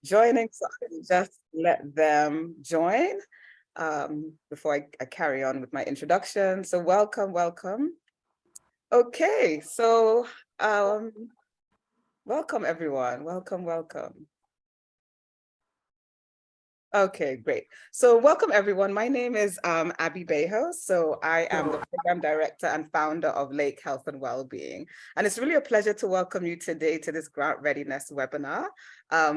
joining, so I'll just let them join before I carry on with my introduction. So welcome, welcome. Okay, so welcome everyone, welcome. Okay, great. So welcome everyone. My name is Abby Bejo. So I am the program director and founder of Lake Health and Wellbeing. And it's really a pleasure to welcome you today to this grant readiness webinar.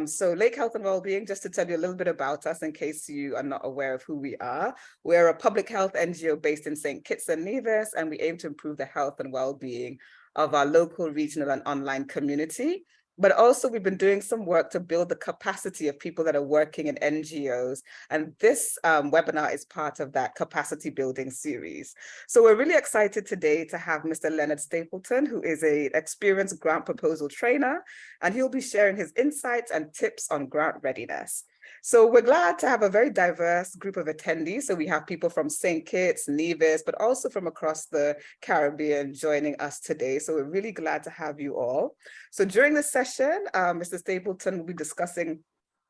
So Lake Health and Wellbeing, just to tell you a little bit about us in case you are not aware of who we are. We're a public health NGO based in St. Kitts and Nevis, and we aim to improve the health and well-being of our local, regional, and online community. But also we've been doing some work to build the capacity of people that are working in NGOs. And this webinar is part of that capacity building series. So we're really excited today to have Mr. Leonard Stapleton, who is an experienced grant proposal trainer, and he'll be sharing his insights and tips on grant readiness. So we're glad to have a very diverse group of attendees. So we have people from St. Kitts, Nevis, but also from across the Caribbean joining us today. So we're really glad to have you all. So during this session, Mr. Stapleton will be discussing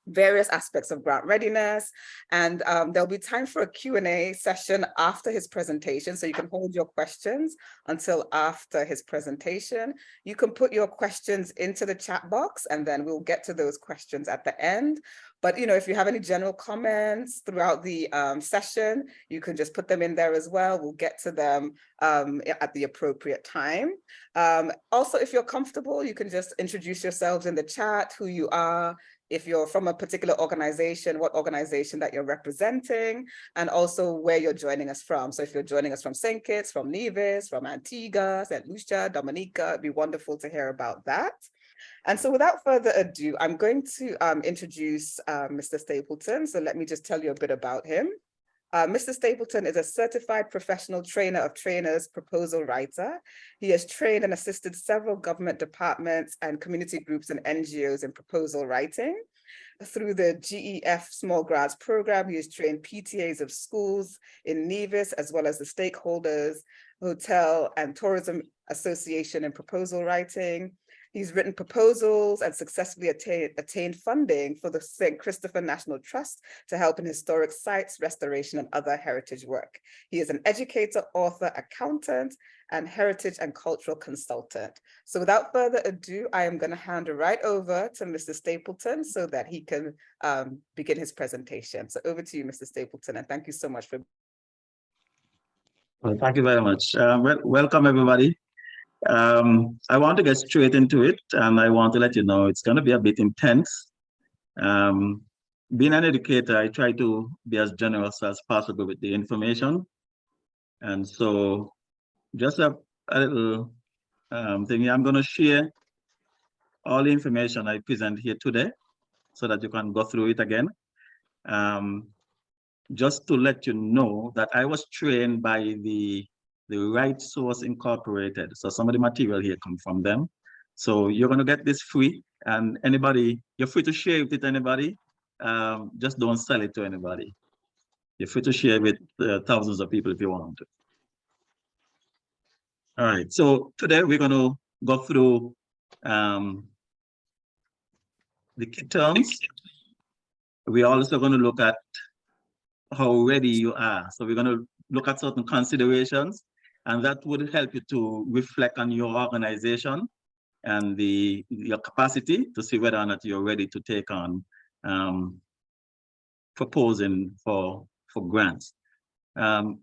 various aspects of grant readiness, and there'll be time for a Q&A session after his presentation, so you can hold your questions until after his presentation. You can put your questions into the chat box, and then we'll get to those questions at the end. But if you have any general comments throughout the session, you can just put them in there as well. We'll get to them at the appropriate time. Also, if you're comfortable, you can just introduce yourselves in the chat, who you are, if you're from a particular organization, what organization that you're representing, and also where you're joining us from. So if you're joining us from St. Kitts, from Nevis, from Antigua, St. Lucia, Dominica, it'd be wonderful to hear about that. And so without further ado, I'm going to introduce Mr. Stapleton. So let me just tell you a bit about him. Mr. Stapleton is a certified professional trainer of trainers, proposal writer. He has trained and assisted several government departments and community groups and NGOs in proposal writing. Through the GEF Small Grants Program, he has trained PTAs of schools in Nevis, as well as the Stakeholders Hotel and Tourism Association in proposal writing. He's written proposals and successfully attained funding for the St. Christopher National Trust to help in historic sites, restoration, and other heritage work. He is an educator, author, accountant, and heritage and cultural consultant. So without further ado, I am going to hand it right over to Mr. Stapleton so that he can begin his presentation. So over to you, Mr. Stapleton, and thank you so much for. Well, thank you very much. Welcome, everybody. I want to get straight into it, and I want to let you know it's going to be a bit intense. Being an educator, I try to be as generous as possible with the information. And so just a little thing, I'm going to share all the information I present here today so that you can go through it again. Just to let you know that I was trained by the Right Source Incorporated. So some of the material here come from them. So you're going to get this free, and anybody, you're free to share it with anybody. Just don't sell it to anybody. You're free to share with thousands of people if you want to. All right, so today we're going to go through the key terms. We're also going to look at how ready you are. So we're going to look at certain considerations, and that would help you to reflect on your organization and your capacity to see whether or not you're ready to take on proposing for grants. And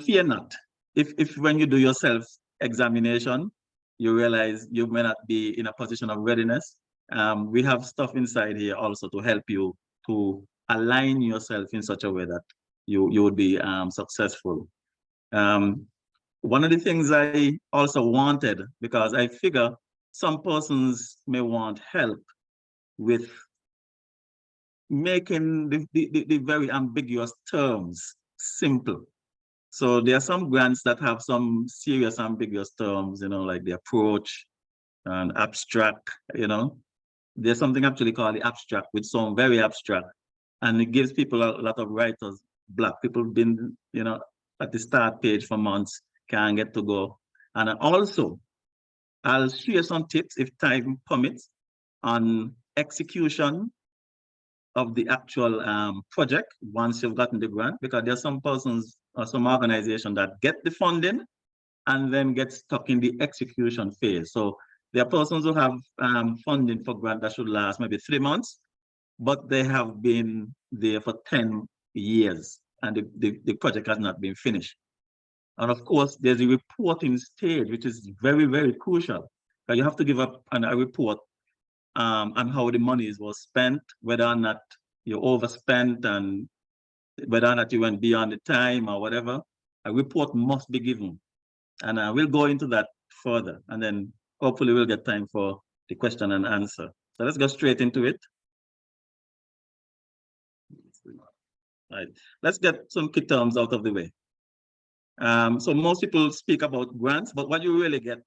fear not, if when you do your self-examination, you realize you may not be in a position of readiness, we have stuff inside here also to help you to align yourself in such a way that you would be successful. One of the things I also wanted, because I figure some persons may want help with making the very ambiguous terms simple. So there are some grants that have some serious ambiguous terms, like the approach and abstract, There's something actually called the abstract, which sounds very abstract. And it gives people a lot of writers block. People have been, at the start page for months, can't get to go. And also, I'll share some tips, if time permits, on execution of the actual project once you've gotten the grant, because there are some persons or some organizations that get the funding and then get stuck in the execution phase. So there are persons who have funding for grant that should last maybe 3 months, but they have been there for 10 years and the project has not been finished. And of course, there's a reporting stage, which is very, very crucial. Because you have to give up a report on how the monies was spent, whether or not you overspent and whether or not you went beyond the time or whatever. A report must be given. And we'll go into that further. And then hopefully we'll get time for the question and answer. So let's go straight into it. All right, let's get some key terms out of the way. So most people speak about grants, but what you really get,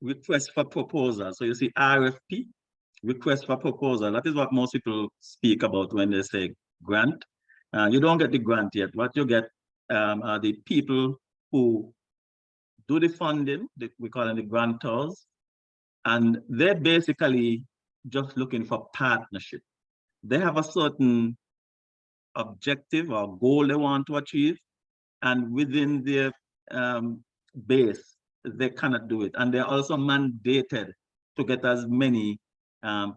request for proposal. So you see RFP, request for proposal. That is what most people speak about when they say grant. You don't get the grant yet. What you get are the people who do the funding, we call them the grantors, and they're basically just looking for partnership. They have a certain objective or goal they want to achieve, and within their base, they cannot do it. And they're also mandated to get as many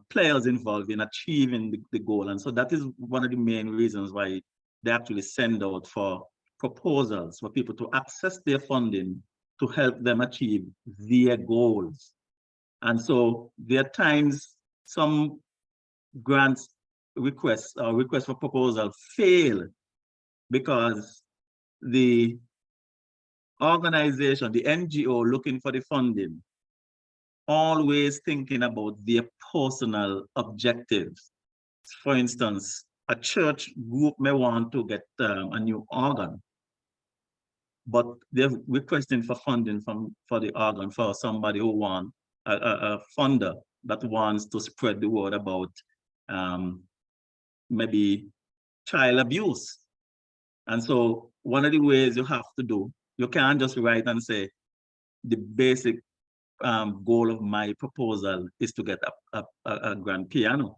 players involved in achieving the goal. And so that is one of the main reasons why they actually send out for proposals for people to access their funding to help them achieve their goals. And so there are times some grants requests or requests for proposal fail because the organization, the NGO looking for the funding, always thinking about their personal objectives. For instance, a church group may want to get a new organ, but they're requesting for funding for the organ for somebody who wants a funder that wants to spread the word about maybe child abuse. And so one of the ways you have to do, you can't just write and say, the basic goal of my proposal is to get a grand piano.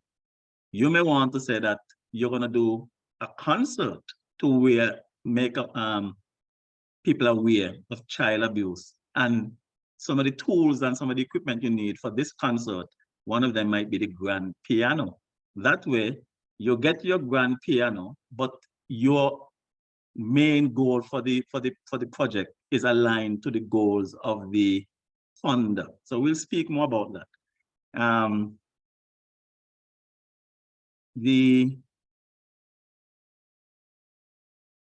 You may want to say that you're going to do a concert to make people aware of child abuse. And some of the tools and some of the equipment you need for this concert, one of them might be the grand piano. That way, you get your grand piano, but your main goal for the project is aligned to the goals of the funder. So we'll speak more about that.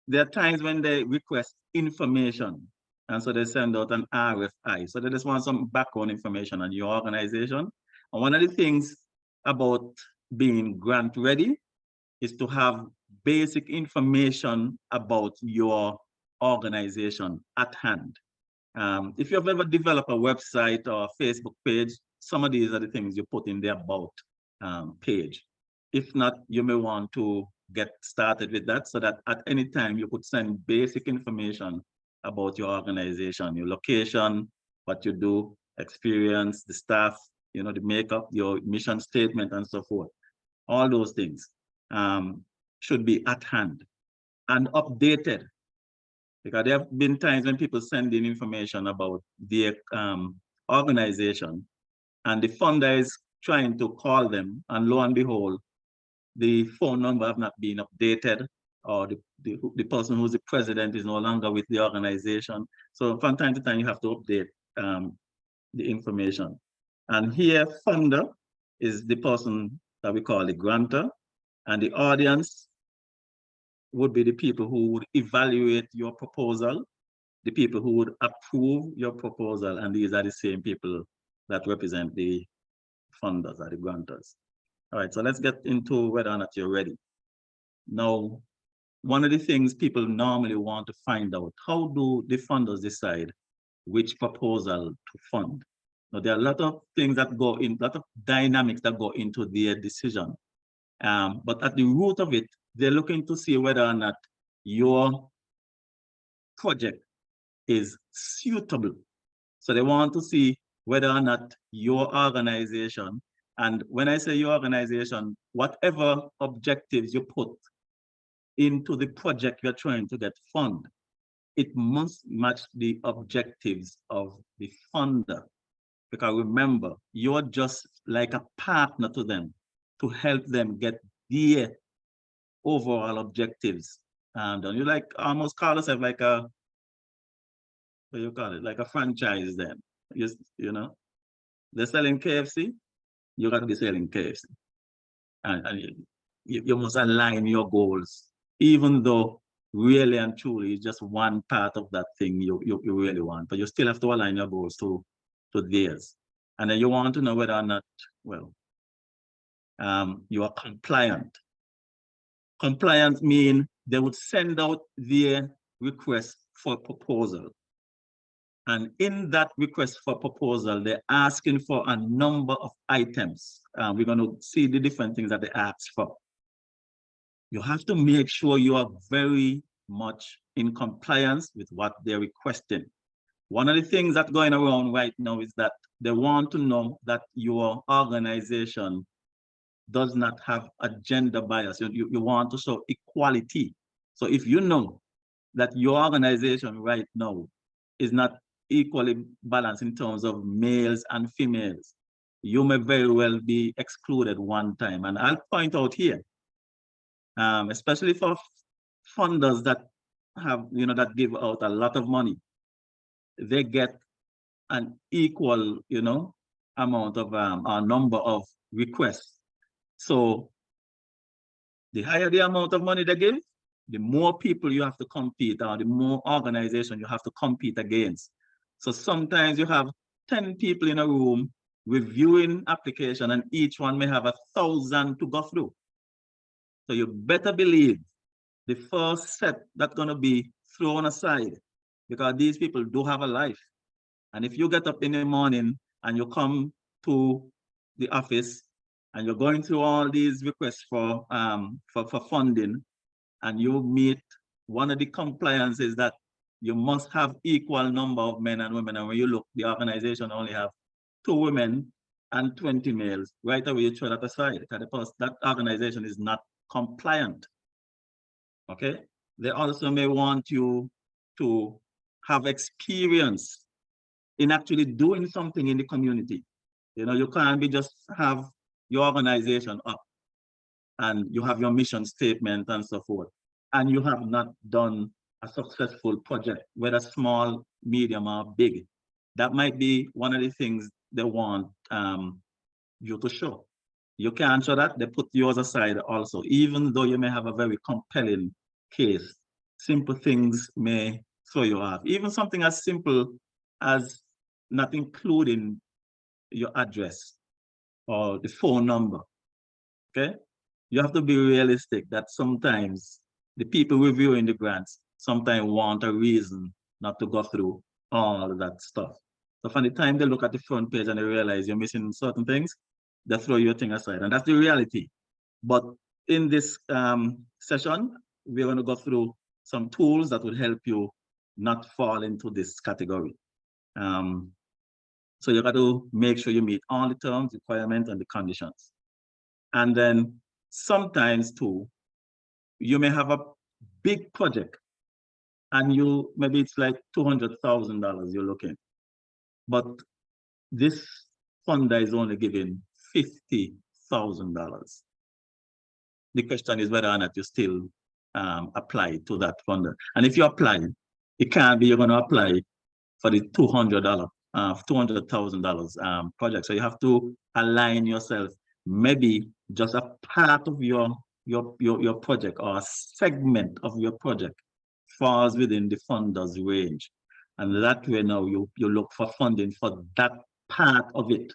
There are times when they request information, and so they send out an RFI. So they just want some background information on your organization. And one of the things about being grant ready is to have basic information about your organization at hand. If you've ever developed a website or a Facebook page, some of these are the things you put in the about page. If not, you may want to get started with that so that at any time you could send basic information about your organization, your location, what you do, experience, the staff, you know, the makeup, your mission statement, and so forth. All those things should be at hand and updated, because there have been times when people send in information about their organization and the funder is trying to call them, and lo and behold, the phone number have not been updated, or the person who's the president is no longer with the organization. So from time to time, you have to update the information. And here, funder is the person that we call the grantor, and the audience would be the people who would evaluate your proposal, the people who would approve your proposal, and these are the same people that represent the funders or the grantors. All right, so let's get into whether or not you're ready. Now, one of the things people normally want to find out, how do the funders decide which proposal to fund? Now, there are a lot of things that go in, a lot of dynamics that go into their decision. But at the root of it, they're looking to see whether or not your project is suitable. So they want to see whether or not your organization And when I say your organization, whatever objectives you put into the project you're trying to get funded, it must match the objectives of the funder. Because remember, you're just like a partner to them to help them get their overall objectives. And you like almost call yourself like a, what do you call it? Like a franchise then. You know, they're selling KFC, you got to be selling KFC. And you must align your goals, even though really and truly it's just one part of that thing you really want, but you still have to align your goals to theirs. And then you want to know whether or not, well, you are compliant. Compliant mean they would send out their request for proposal. And in that request for proposal, they're asking for a number of items. We're going to see the different things that they ask for. You have to make sure you are very much in compliance with what they're requesting. One of the things that's going around right now is that they want to know that your organization does not have a gender bias. You want to show equality. So if you know that your organization right now is not equally balanced in terms of males and females, you may very well be excluded one time. And I'll point out here, especially for funders that have, that give out a lot of money, they get an equal, amount of a number of requests. So the higher the amount of money they give, the more people you have to compete, or the more organization you have to compete against. So sometimes you have 10 people in a room reviewing application, and each one may have 1,000 to go through. So you better believe the first set that's going to be thrown aside, because these people do have a life. And if you get up in the morning and you come to the office and you're going through all these requests for funding, and you meet one of the compliances that you must have equal number of men and women, and when you look, the organization only have 2 women and 20 males, right away you throw that aside, because that organization is not compliant. Okay, they also may want you to have experience in actually doing something in the community. You can't be just have your organization up and you have your mission statement and so forth, and you have not done a successful project, whether small, medium, or big. That might be one of the things they want you to show. You can't show that, they put yours aside also, even though you may have a very compelling case. Simple things may throw you off. Even something as simple as not including your address or the phone number, okay? You have to be realistic that sometimes the people reviewing the grants sometimes want a reason not to go through all of that stuff. So from the time they look at the front page and they realize you're missing certain things, they throw your thing aside, and that's the reality. But in this session, we're going to go through some tools that will help you not fall into this category. So you got to make sure you meet all the terms, requirements, and the conditions. And then sometimes too, you may have a big project and maybe it's like $200,000 you're looking, but this funder is only giving $50,000. The question is whether or not you still apply to that funder. And if you apply, it can't be you're going to apply for the $200,000 project. So you have to align yourself. Maybe just a part of your project or a segment of your project falls within the funder's range. And that way now you look for funding for that part of it.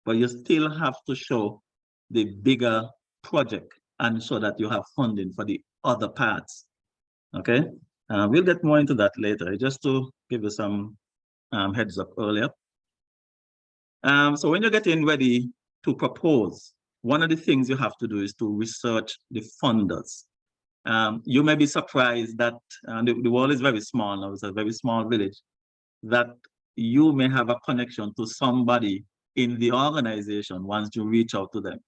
But you still have to show the bigger project and show that you have funding for the other parts. Okay? We'll get more into that later, just to give you some heads up earlier. So when you're getting ready to propose, one of the things you have to do is to research the funders. You may be surprised that the world is very small now, it's a very small village, that you may have a connection to somebody in the organization once you reach out to them,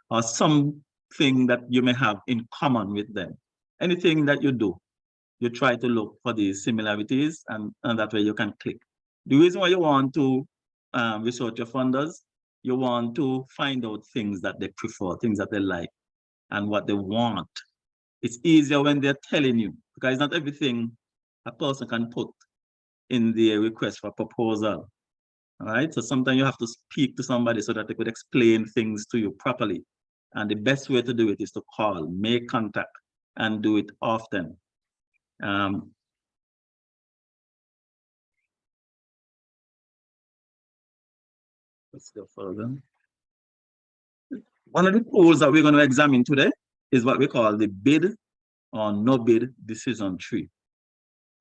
or something that you may have in common with them. Anything that you do, you try to look for these similarities, and that way you can click. The reason why you want to research your funders, you want to find out things that they prefer, things that they like, and what they want. It's easier when they're telling you, because not everything a person can put in the request for proposal. All right, so sometimes you have to speak to somebody so that they could explain things to you properly. And the best way to do it is to call, make contact, and do it often. Let's go further. One of the tools that we're going to examine today is what we call the bid or no bid decision tree.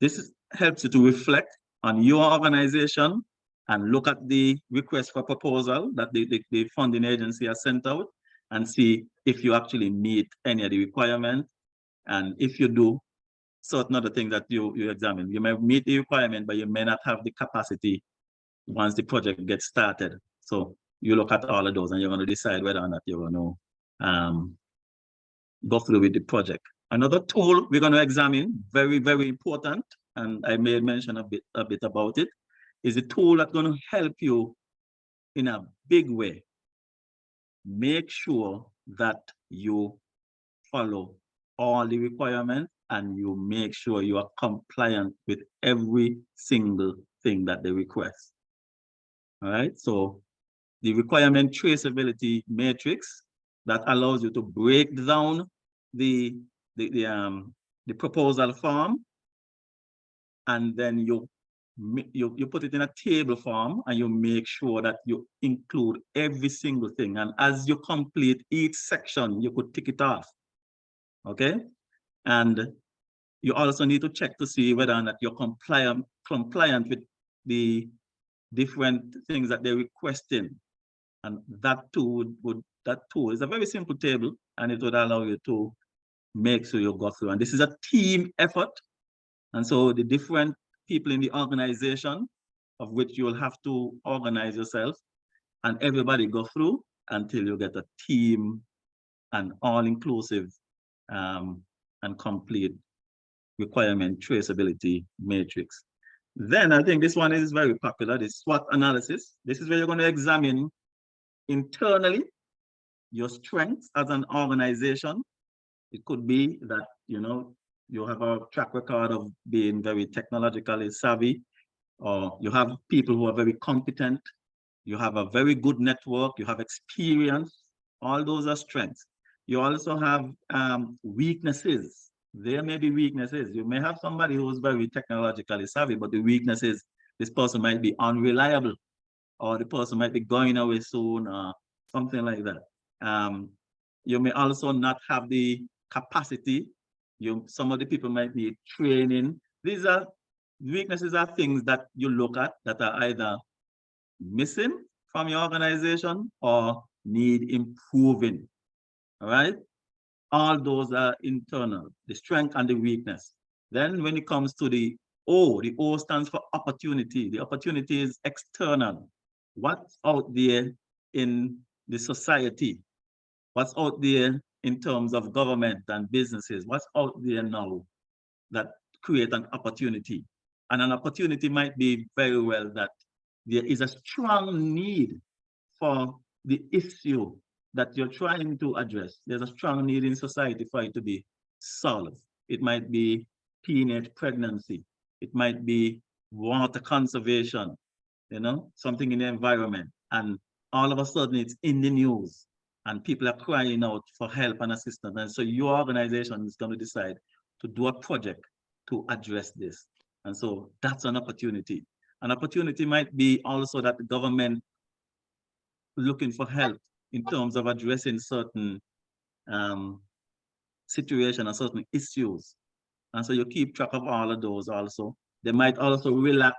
This helps you to reflect on your organization and look at the request for proposal that the funding agency has sent out and see if you actually meet any of the requirements. And if you do, certain other things that you examine. You may meet the requirement, but you may not have the capacity once the project gets started. So you look at all of those and you're going to decide whether or not you're going to go through with the project. Another tool we're going to examine, very, very important, and I may mention a bit about it, is a tool that's going to help you in a big way. Make sure that you follow all the requirements and you make sure you are compliant with every single thing that they request. All right, so the requirement traceability matrix that allows you to break down the proposal form, and then you put it in a table form and you make sure that you include every single thing. And as you complete each section, you could tick it off. Okay, and you also need to check to see whether or not you're compliant with the different things that they're requesting. And that tool is a very simple table, and it would allow you to make sure you go through. And this is a team effort. And so the different people in the organization, of which you will have to organize yourself, and everybody go through until you get a team and all-inclusive and complete requirement traceability matrix. Then I think this one is very popular, the SWOT analysis. This is where you're going to examine internally your strengths as an organization. It could be that, you have a track record of being very technologically savvy, or you have people who are very competent, you have a very good network, you have experience. All those are strengths. You also have weaknesses. There may be weaknesses. You may have somebody who's very technologically savvy, but the weakness is this person might be unreliable, or the person might be going away soon, or something like that. You may also not have the capacity. Some of the people might need training. These are weaknesses, are things that you look at that are either missing from your organization or need improving. All right? All those are internal, the strength and the weakness. Then when it comes to the O stands for opportunity. The opportunity is external. What's out there in the society? What's out there in terms of government and businesses? What's out there now that create an opportunity? And an opportunity might be very well that there is a strong need for the issue that you're trying to address. There's a strong need in society for it to be solved. It might be teenage pregnancy. It might be water conservation, something in the environment. And all of a sudden it's in the news and people are crying out for help and assistance. And so your organization is going to decide to do a project to address this. And so that's an opportunity. An opportunity might be also that the government looking for help in terms of addressing certain situations and certain issues. And so you keep track of all of those also. They might also relax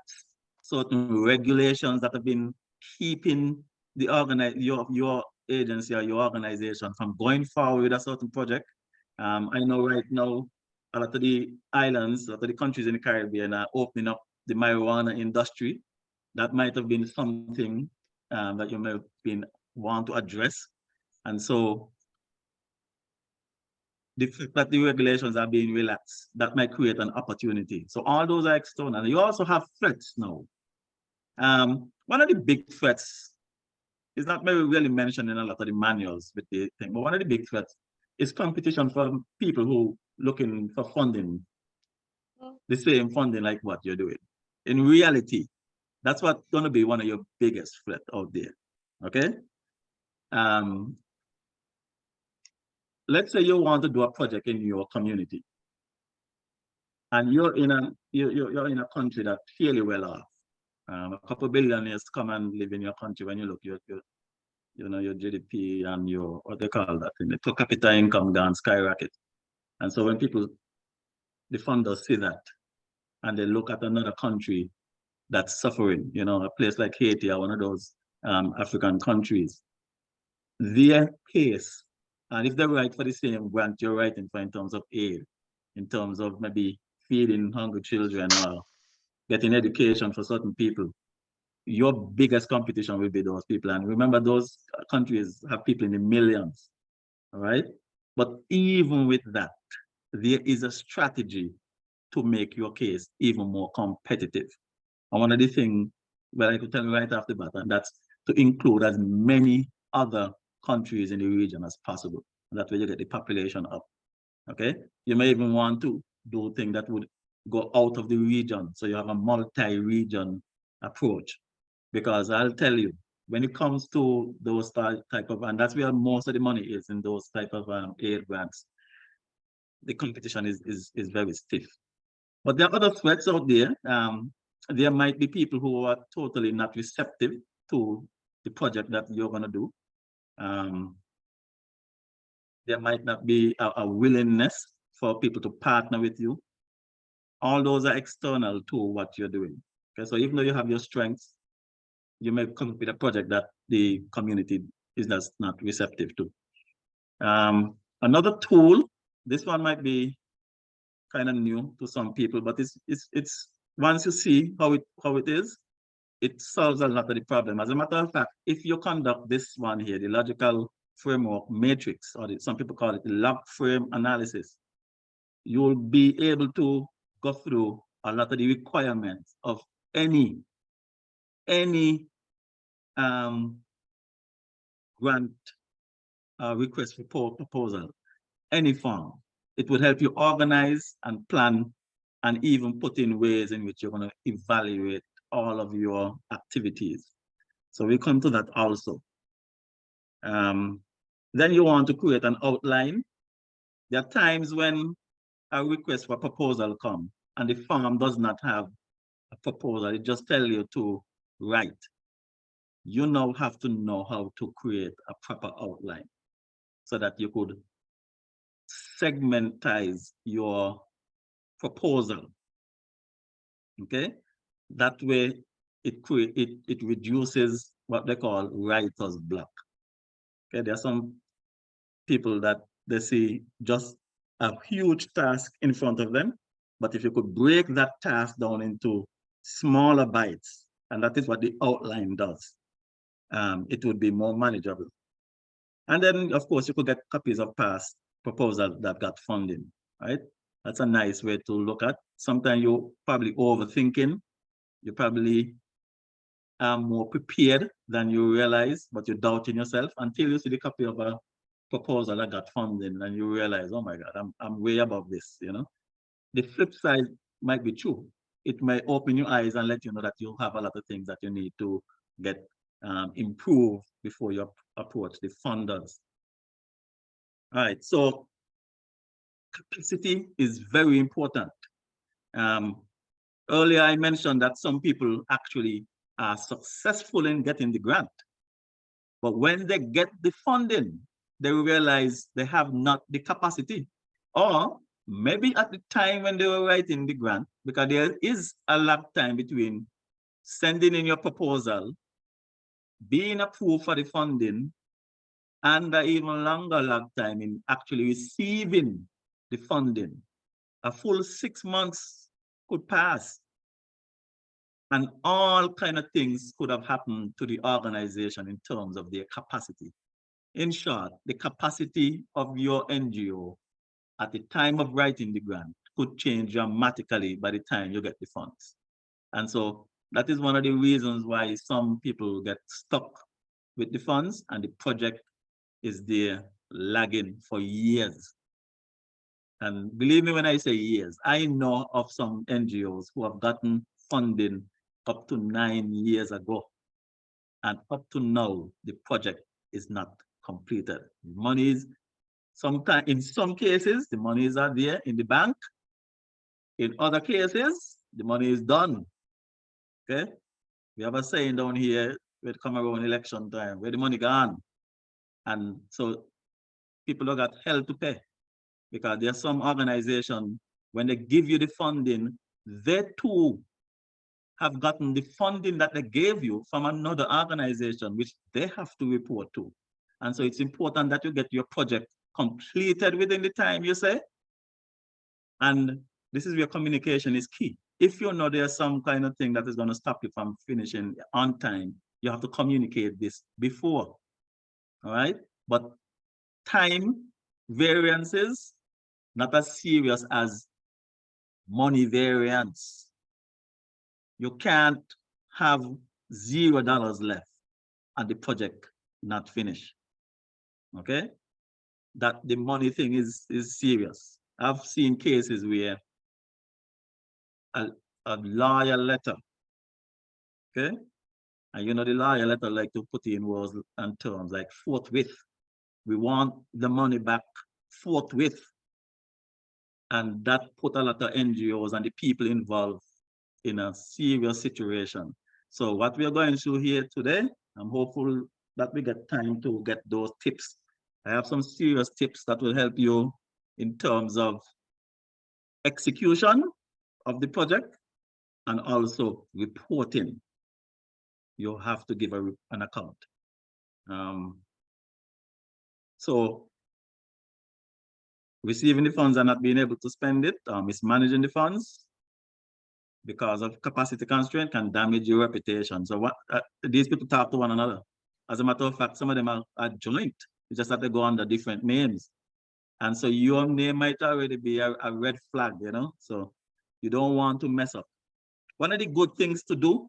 certain regulations that have been keeping the your agency or your organization from going forward with a certain project. I know right now, a lot of the islands, a lot of the countries in the Caribbean are opening up the marijuana industry. That might have been something that you may want to address. And so the fact that the regulations are being relaxed, that might create an opportunity. So all those are external. You also have threats now. One of the big threats is not maybe really mentioned in a lot of the manuals with the thing, but one of the big threats is competition from people who looking for funding, the same funding like what you're doing. In reality, that's what's going to be one of your biggest threats out there. Okay. Let's say you want to do a project in your community, and you're in a country that's fairly well off. A couple of billionaires come and live in your country. When you look, your GDP and your, what they call that, the per capita income gone skyrocket. And so when people, the funders see that, and they look at another country that's suffering, a place like Haiti or one of those African countries, their case, and if they write for the same grant you're writing for in terms of aid, in terms of maybe feeding hungry children or getting education for certain people, your biggest competition will be those people. And remember, those countries have people in the millions, all right? But even with that, there is a strategy to make your case even more competitive. And one of the things, well, I could tell you right off the bat, and that's to include as many other countries in the region as possible. And that way you get the population up, okay? You may even want to do things that would go out of the region. So you have a multi-region approach. Because I'll tell you, when it comes to those type of, and that's where most of the money is in those type of aid grants, the competition is very stiff. But there are other threats out there. There might be people who are totally not receptive to the project that you're going to do. There might not be a willingness for people to partner with you. All those are external to what you're doing. Okay, so even though you have your strengths, you may come up with a project that the community is just not receptive to. Another tool, this one might be kind of new to some people, but it's once you see how it is, it solves a lot of the problem. As a matter of fact, if you conduct this one here, the logical framework matrix, or some people call it the log frame analysis, you'll be able to go through a lot of the requirements of any grant request for proposal, any form. It would help you organize and plan and even put in ways in which you're going to evaluate all of your activities. So we come to that also. Then you want to create an outline. There are times when a request for proposal comes and the form does not have a proposal. It just tells you to write. You now have to know how to create a proper outline so that you could segmentize your proposal. Okay, that way it reduces what they call writer's block. Okay, there are some people that they see just a huge task in front of them, but if you could break that task down into smaller bites, and that is what the outline does, it would be more manageable. And then, of course, you could get copies of past proposals that got funding, right? That's a nice way to look at. Sometimes you're probably overthinking. You probably are more prepared than you realize, but you're doubting yourself until you see the copy of a proposal that got funding and you realize, oh my God, I'm way above this, The flip side might be true. It may open your eyes and let you know that you have a lot of things that you need to get improved before you approach the funders. All right, so capacity is very important. Earlier I mentioned that some people actually are successful in getting the grant, but when they get the funding, they realize they have not the capacity, or maybe at the time when they were writing the grant, because there is a lag time between sending in your proposal, being approved for the funding, and an even longer lag time in actually receiving the funding. A full 6 months could pass. And all kind of things could have happened to the organization in terms of their capacity. In short, the capacity of your NGO at the time of writing the grant could change dramatically by the time you get the funds. And so that is one of the reasons why some people get stuck with the funds and the project is there lagging for years. And believe me when I say years, I know of some NGOs who have gotten funding up to 9 years ago. And up to now, the project is not completed. Monies, sometimes in some cases, the monies are there in the bank. In other cases, the money is done. Okay? We have a saying down here with come around election time, where the money gone. And so people have got hell to pay because there are some organizations, when they give you the funding, they too have gotten the funding that they gave you from another organization, which they have to report to. And so it's important that you get your project completed within the time you say. And this is where communication is key. If you know there's some kind of thing that is going to stop you from finishing on time, you have to communicate this before. All right. But time variances, not as serious as money variance. You can't have $0 left and the project not finished. Okay, that the money thing is serious. I've seen cases where a lawyer letter, okay, and you know the lawyer letter like to put in words and terms like forthwith. We want the money back forthwith. And that put a lot of NGOs and the people involved in a serious situation. So what we are going through here today, I'm hopeful that we get time to get those tips. I have some serious tips that will help you in terms of execution of the project and also reporting. You have to give an account. So receiving the funds and not being able to spend it, mismanaging the funds because of capacity constraint can damage your reputation. So what these people talk to one another. As a matter of fact, some of them are joint. It's just that they go under different names. And so your name might already be a red flag, you know? So you don't want to mess up. One of the good things to do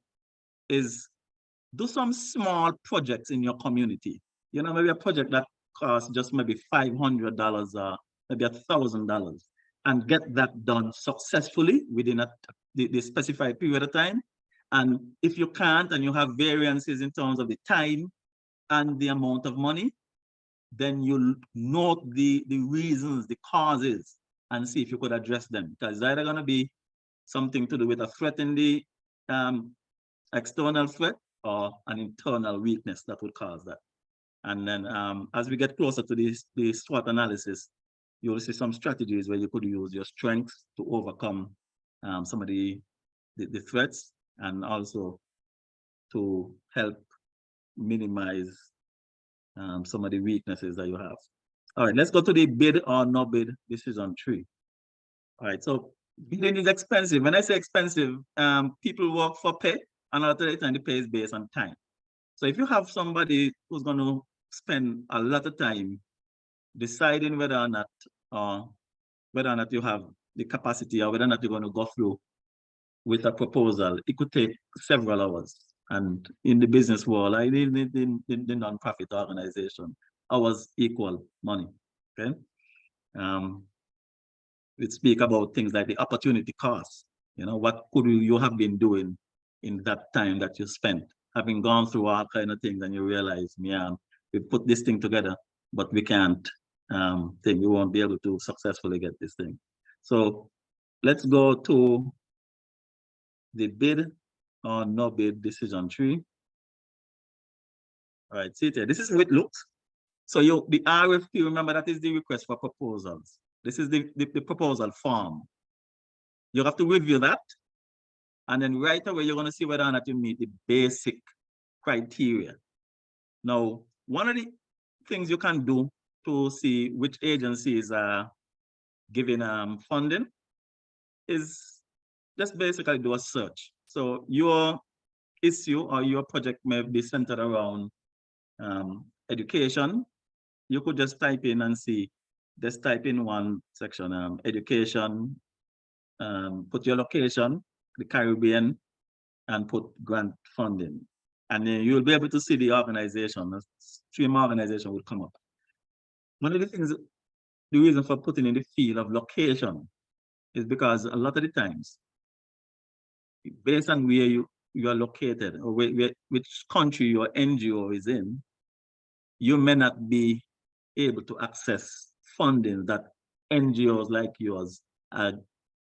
is do some small projects in your community. You know, maybe a project that costs just maybe $500 or maybe $1,000 and get that done successfully within the specified period of time. And if you can't and you have variances in terms of the time and the amount of money, then you note the reasons, the causes, and see if you could address them. Because it's either going to be something to do with a threat in the external threat or an internal weakness that would cause that. And then as we get closer to the SWOT analysis, you'll see some strategies where you could use your strengths to overcome some of the threats and also to help minimize some of the weaknesses that you have. All right, let's go to the bid or no bid decision tree. All right, so bidding is expensive. When I say expensive, people work for pay, and a lot of the time the pay is based on time. So if you have somebody who's going to spend a lot of time deciding whether or not you have the capacity or whether or not you're going to go through with a proposal, it could take several hours. And in the business world, in the non-profit organization, hours equal money. Okay. We speak about things like the opportunity cost. You know, what could you have been doing in that time that you spent? Having gone through all kind of things, and you realize, yeah, we put this thing together, but we can't think we won't be able to successfully get this thing. So let's go to the bid or no bid decision tree. All right, see there. This is how it looks. So the RFP, remember, that is the request for proposals. This is the proposal form. You have to review that. And then right away, you're going to see whether or not you meet the basic criteria. Now, one of the things you can do to see which agencies are giving funding is just basically do a search. So your issue or your project may be centered around education. You could just type in and see, just type in one section, education, put your location, the Caribbean, and put grant funding. And then you'll be able to see the organization, the stream organization will come up. One of the things, the reason for putting in the field of location is because a lot of the times, based on where you are located or which country your NGO is in, you may not be able to access funding that NGOs like yours are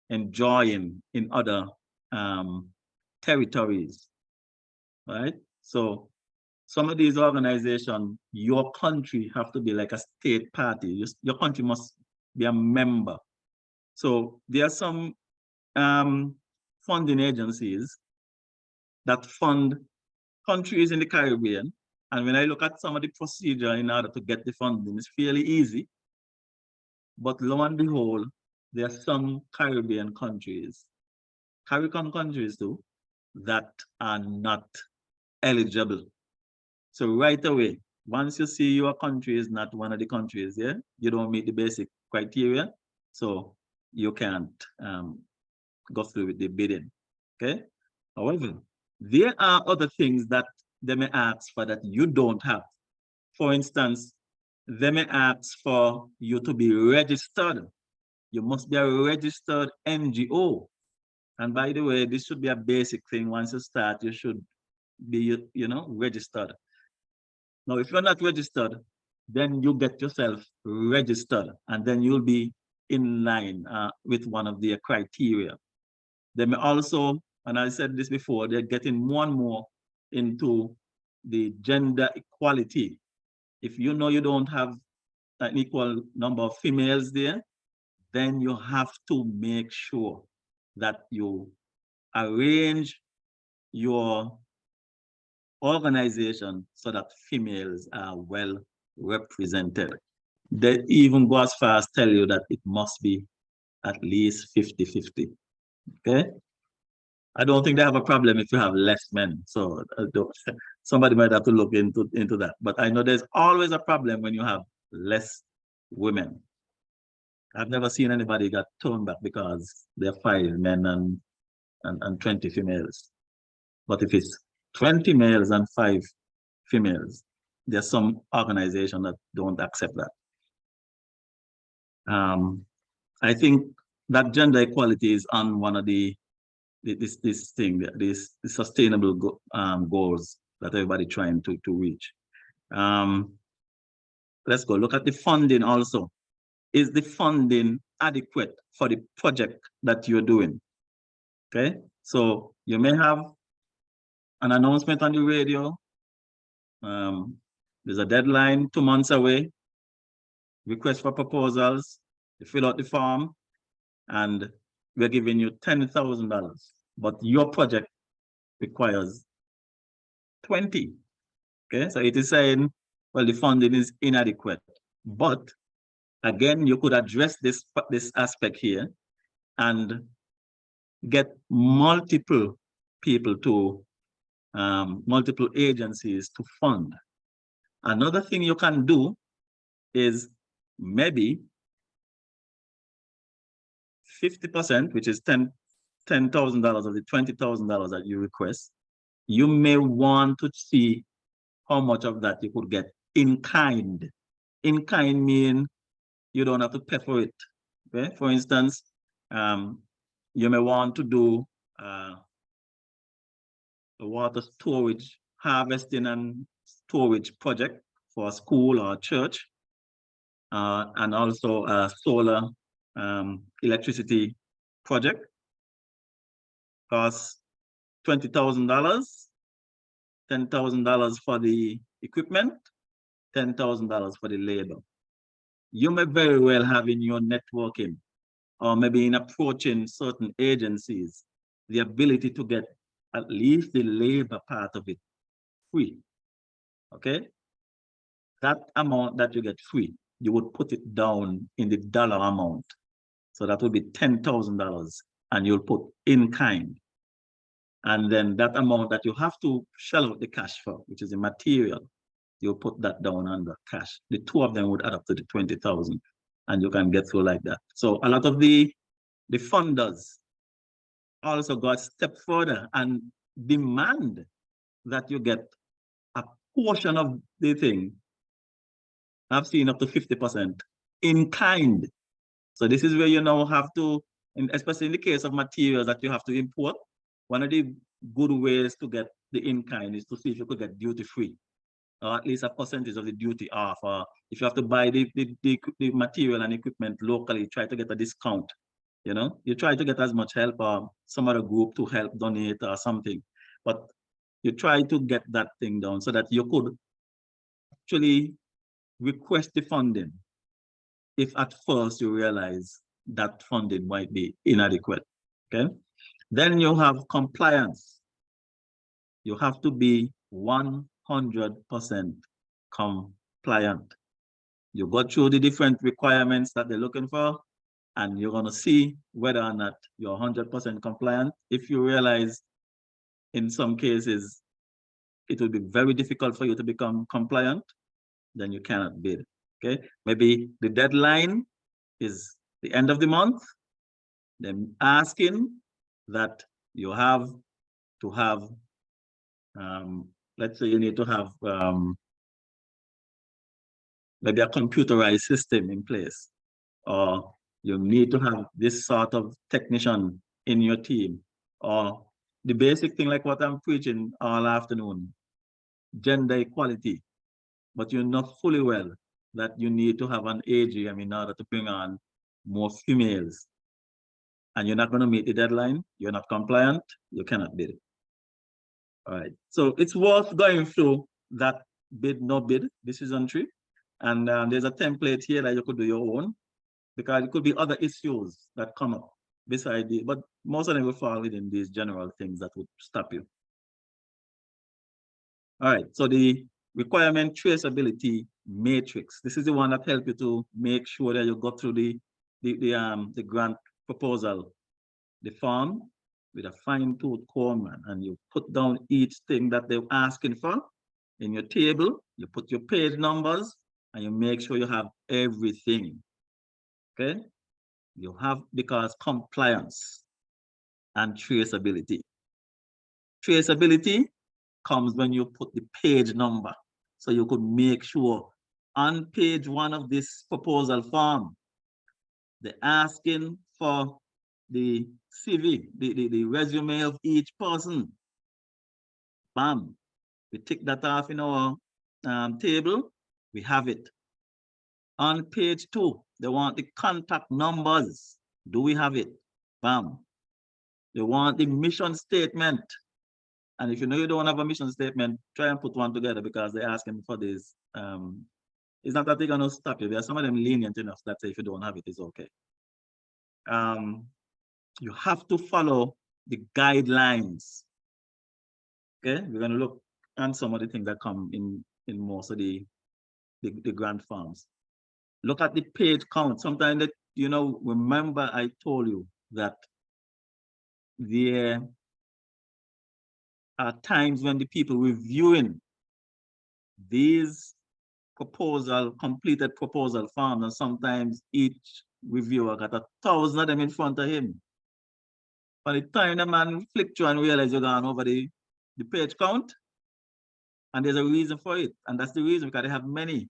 enjoying in other territories, right? So some of these organizations, your country have to be like a state party. Your country must be a member. So there are some funding agencies that fund countries in the Caribbean. And when I look at some of the procedure in order to get the funding, it's fairly easy. But lo and behold, there are some Caribbean countries too, that are not eligible. So right away, once you see your country is not one of the countries, yeah, you don't meet the basic criteria, so you can't go through with the bidding, okay? However, there are other things that they may ask for that you don't have. For instance, they may ask for you to be registered. You must be a registered NGO. And by the way, this should be a basic thing. Once you start, you should be, registered. Now, if you're not registered, then you get yourself registered, and then you'll be in line with one of their criteria. They may also, and I said this before, they're getting more and more into the gender equality. If you know you don't have an equal number of females there, then you have to make sure that you arrange your organization so that females are well represented. They even go as far as tell you that it must be at least 50-50. Okay? I don't think they have a problem if you have less men. So somebody might have to look into that. But I know there's always a problem when you have less women. I've never seen anybody got turned back because there are 5 men and 20 females. But if it's 20 males and 5 females, there's some organization that don't accept that. I think that gender equality is on one of the sustainable goals that everybody trying to reach. Let's go look at the funding also. Is the funding adequate for the project that you're doing? Okay, so you may have an announcement on the radio. There's a deadline 2 months away. Request for proposals. You fill out the form, and we're giving you $10,000. But your project requires 20. Okay, so it is saying, well, the funding is inadequate. But again, you could address this aspect here and get multiple people to multiple agencies to fund. Another thing you can do is maybe 50%, which is $10,000 of the $20,000 that you request. You may want to see how much of that you could get in kind. In kind means you don't have to pay for it. Okay? For instance, you may want to do a water storage, harvesting and storage project for a school or a church, and also a solar electricity project. Costs $20,000, $10,000 for the equipment, $10,000 for the labor. You may very well have in your networking, or maybe in approaching certain agencies, the ability to get at least the labor part of it free. Okay? That amount that you get free, you would put it down in the dollar amount. So that would be $10,000, and you'll put in kind. And then that amount that you have to shell out the cash for, which is the material, you put that down under cash. The two of them would add up to the 20,000, and you can get through like that. So a lot of the funders also go a step further and demand that you get a portion of the thing. I've seen up to 50% in kind. So this is where you now have to, especially in the case of materials that you have to import, one of the good ways to get the in kind is to see if you could get duty free, or at least a percentage of the duty off. Or if you have to buy the material and equipment locally, try to get a discount. You know, you try to get as much help or some other group to help donate or something, but you try to get that thing down so that you could actually request the funding if at first you realize that funding might be inadequate. Okay, then you have compliance. You have to be 100% compliant. You go through the different requirements that they're looking for, and you're going to see whether or not you're 100% compliant. If you realize in some cases it will be very difficult for you to become compliant, then you cannot bid. Okay, maybe the deadline is the end of the month. Then asking that you have to have, let's say you need to have maybe a computerized system in place, or you need to have this sort of technician in your team, or the basic thing like what I'm preaching all afternoon, gender equality, but you know fully well that you need to have an AGM in order to bring on more females, and you're not going to meet the deadline, you're not compliant, you cannot bid. All right, so it's worth going through that bid, no bid decision tree. And there's a template here that you could do your own, because it could be other issues that come up beside it, but most of them will fall within these general things that would stop you. All right, so the requirement traceability matrix. This is the one that helps you to make sure that you go through the grant proposal, the form with a fine-tooth comb, and you put down each thing that they're asking for in your table. You put your page numbers, and you make sure you have everything. Okay, you have, because compliance and traceability. Traceability comes when you put the page number, so you could make sure on page 1 of this proposal form, they're asking for the CV, the resume of each person. Bam, we tick that off in our table, we have it. On page 2, they want the contact numbers. Do we have it? Bam. They want the mission statement. And if you know you don't have a mission statement, try and put one together, because they're asking for this. It's not that they're going to stop you. There are some of them lenient enough that say if you don't have it, it's okay. You have to follow the guidelines. Okay, we're going to look at some of the things that come in most of the grant forms. Look at the page count. Sometimes that, you know, remember I told you that there are times when the people reviewing these completed proposal forms, and sometimes each reviewer got 1,000 of them in front of him. By the time the man flick through and realize you're going over the page count, and there's a reason for it, and that's the reason, because they have many.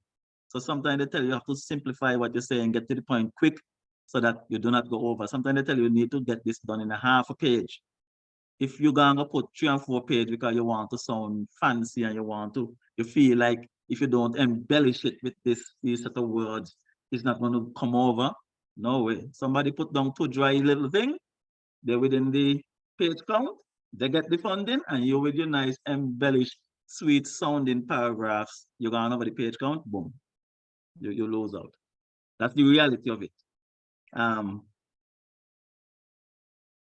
So sometimes they tell you have to simplify what you're saying, get to the point quick, so that you do not go over. Sometimes they tell you need to get this done in a half a page. If you're gonna put 3 and 4 pages because you want to sound fancy and you feel like if you don't embellish it with these set of words, it's not going to come over. No way. Somebody put down 2 dry little thing, they're within the page count, they get the funding, and you with your nice embellished, sweet sounding paragraphs, you're going over the page count, boom. You lose out. That's the reality of it.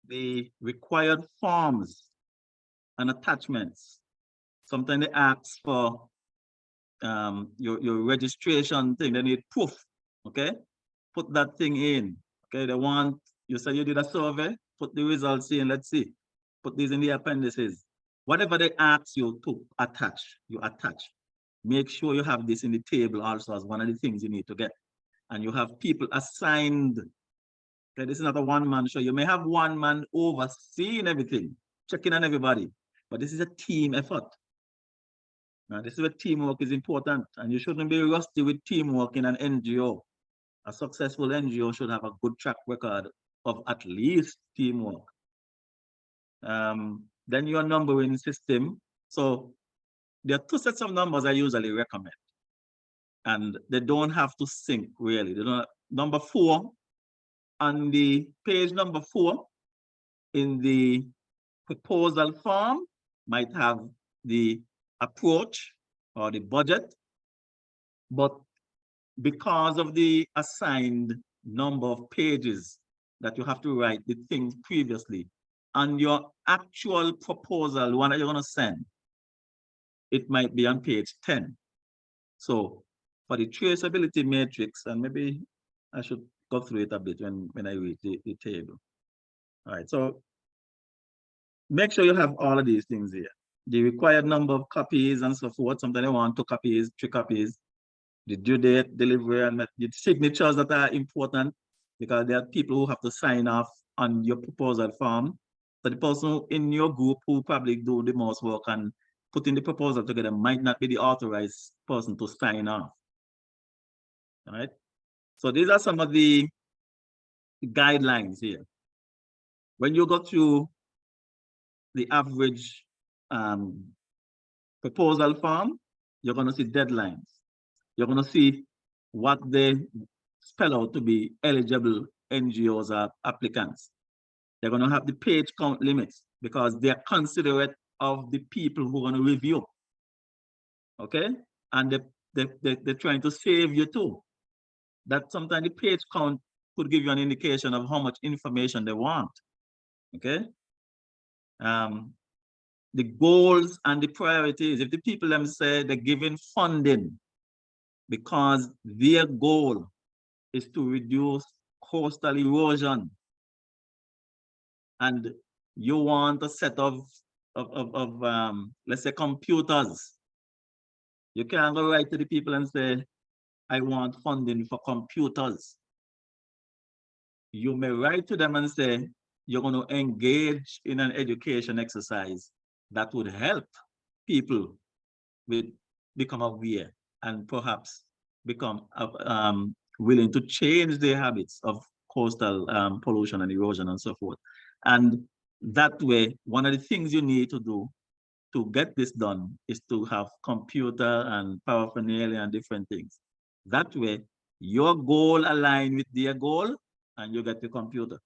The required forms and attachments. Sometimes they ask for your registration thing. They need proof. Okay, put that thing in. Okay, they want, you said you did a survey, put the results in. Let's see. put these in the appendices. Whatever they ask you to attach, you attach. Make sure you have this in the table also as one of the things you need to get. And you have people assigned. Okay, this is not a one-man show. You may have one man overseeing everything, checking on everybody, but this is a team effort. Now, this is where teamwork is important, and you shouldn't be rusty with teamwork in an NGO. A successful NGO should have a good track record of at least teamwork. Then your numbering system. So there are two sets of numbers I usually recommend, and they don't have to sync really. They don't, number 4 on the page number 4 in the proposal form might have the approach or the budget, but because of the assigned number of pages that you have to write the things previously, and your actual proposal, one that you're going to send, it might be on page 10. So for the traceability matrix, and maybe I should go through it a bit when I read the table. All right, so make sure you have all of these things here. The required number of copies and so forth. Sometimes they want 2 copies, 3 copies. The due date, delivery, and the signatures that are important, because there are people who have to sign off on your proposal form. So the person in your group who probably do the most work and putting the proposal together might not be the authorized person to sign off. All right. So these are some of the guidelines here. When you go through the average proposal form, you're going to see deadlines. You're going to see what they spell out to be eligible NGOs or applicants. They're going to have the page count limits because they're considerate of the people who are going to review. Okay? And they're trying to save you too. That sometimes the page count could give you an indication of how much information they want. Okay? The goals and the priorities. If the people them say they're giving funding because their goal is to reduce coastal erosion, and you want a set of let's say computers, you can't go right to the people and say, I want funding for computers. You may write to them and say, you're going to engage in an education exercise that would help people become aware and perhaps become willing to change their habits of coastal pollution and erosion and so forth. And that way, one of the things you need to do to get this done is to have computer and paraphernalia and different things. That way, your goal align with their goal and you get the computer.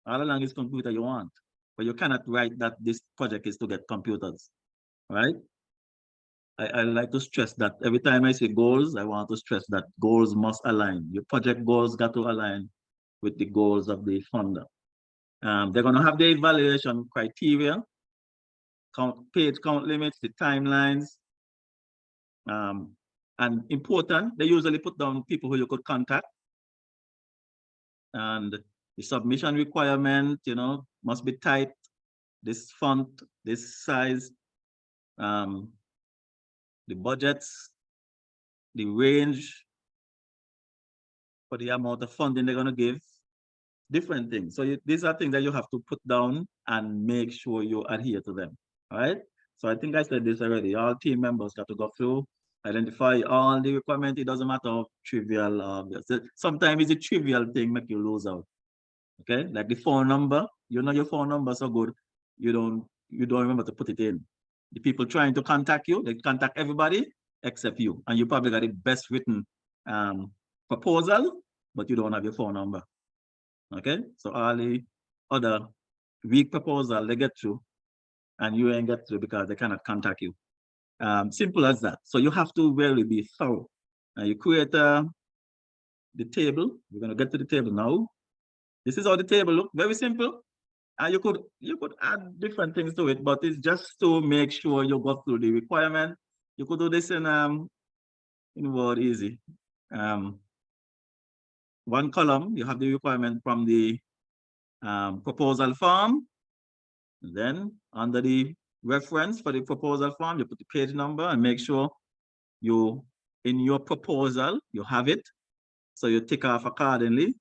All along is computer you want, but you cannot write that this project is to get computers, right? I like to stress that every time I say goals, I want to stress that goals must align. Your project goals got to align with the goals of the funder. They're going to have the evaluation criteria, page count limits, the timelines, and important, they usually put down people who you could contact. And the submission requirement, you know, must be tight, this font, this size, the budgets, the range for the amount of funding they're going to give, different things. So these are things that you have to put down and make sure you adhere to them. All right. So I think I said this already. All team members got to go through, identify all the requirements. It doesn't matter how trivial. Sometimes it's a trivial thing make you lose out. Okay, like the phone number. You know your phone number so good, you don't remember to put it in. The people trying to contact you, they contact everybody except you, and you probably got the best written proposal, but you don't have your phone number. Okay, so all the other weak proposal they get through, and you ain't get through because they cannot contact you. Simple as that. So you have to really be thorough. You create the table. We're gonna get to the table now. This is how the table look. Very simple. And you could add different things to it, but it's just to make sure you go through the requirement. You could do this in Word easy. One column, you have the requirement from the proposal form. Then under the reference for the proposal form, you put the page number and make sure you, in your proposal, you have it. So you tick off accordingly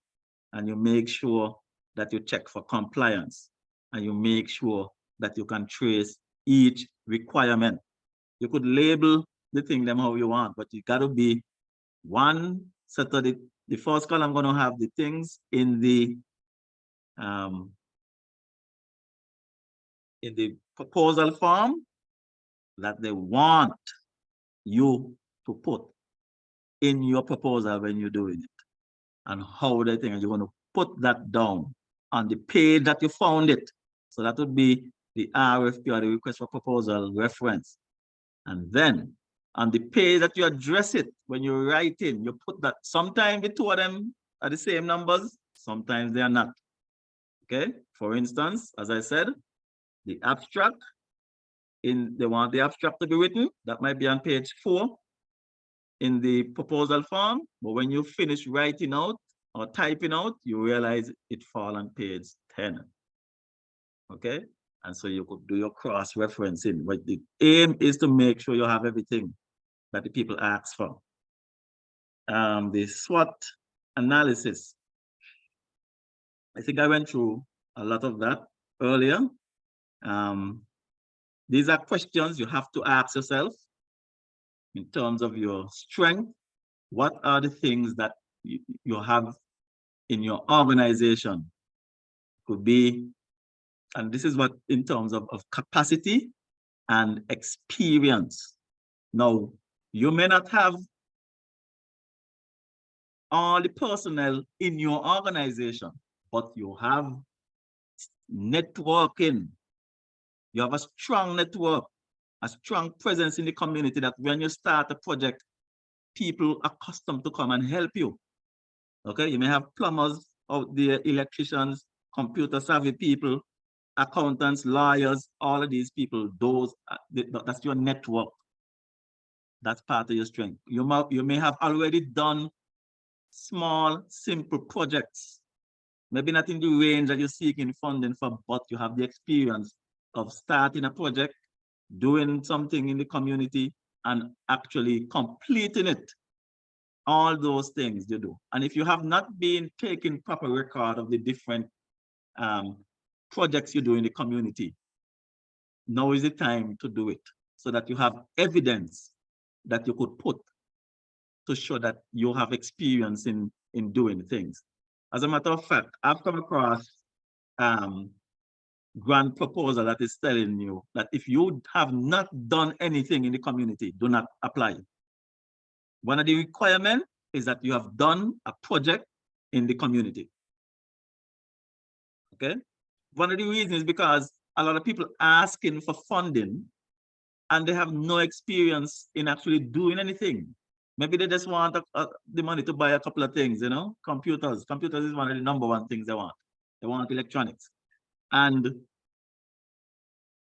and you make sure that you check for compliance and you make sure that you can trace each requirement. You could label the thing them how you want, but you got to be one set of the first column going to have the things in the proposal form that they want you to put in your proposal when you're doing it, and how they think, and you're going to put that down on the page that you found it. So that would be the RFP, or the request for proposal reference. And then on the page that you address it, when you write in, you put that. Sometimes the two of them are the same numbers, sometimes they are not. Okay, for instance, as I said, the abstract, they want the abstract to be written, that might be on page 4 in the proposal form, but when you finish writing out or typing out, you realize it falls on page 10. Okay, and so you could do your cross-referencing, but the aim is to make sure you have everything that the people ask for. The SWOT analysis, I think I went through a lot of that earlier. These are questions you have to ask yourself in terms of your strength. What are the things that you have in your organization? Could be, and this is what in terms of capacity and experience. Now, you may not have all the personnel in your organization, but you have networking. You have a strong network, a strong presence in the community, that when you start a project, people are accustomed to come and help you. Okay, you may have plumbers out there, electricians, computer savvy people, accountants, lawyers, all of these people, that's your network. That's part of your strength. You may have already done small, simple projects, maybe not in the range that you're seeking funding for, but you have the experience of starting a project, doing something in the community, and actually completing it. All those things you do. And if you have not been taking proper record of the different projects you do in the community, now is the time to do it, so that you have evidence that you could put to show that you have experience in doing things. As a matter of fact, I've come across grant proposal that is telling you that if you have not done anything in the community, do not apply. One of the requirements is that you have done a project in the community. Okay? One of the reasons is because a lot of people asking for funding and they have no experience in actually doing anything. Maybe they just want the money to buy a couple of things, you know, computers. Computers is one of the #1 things they want. They want electronics. And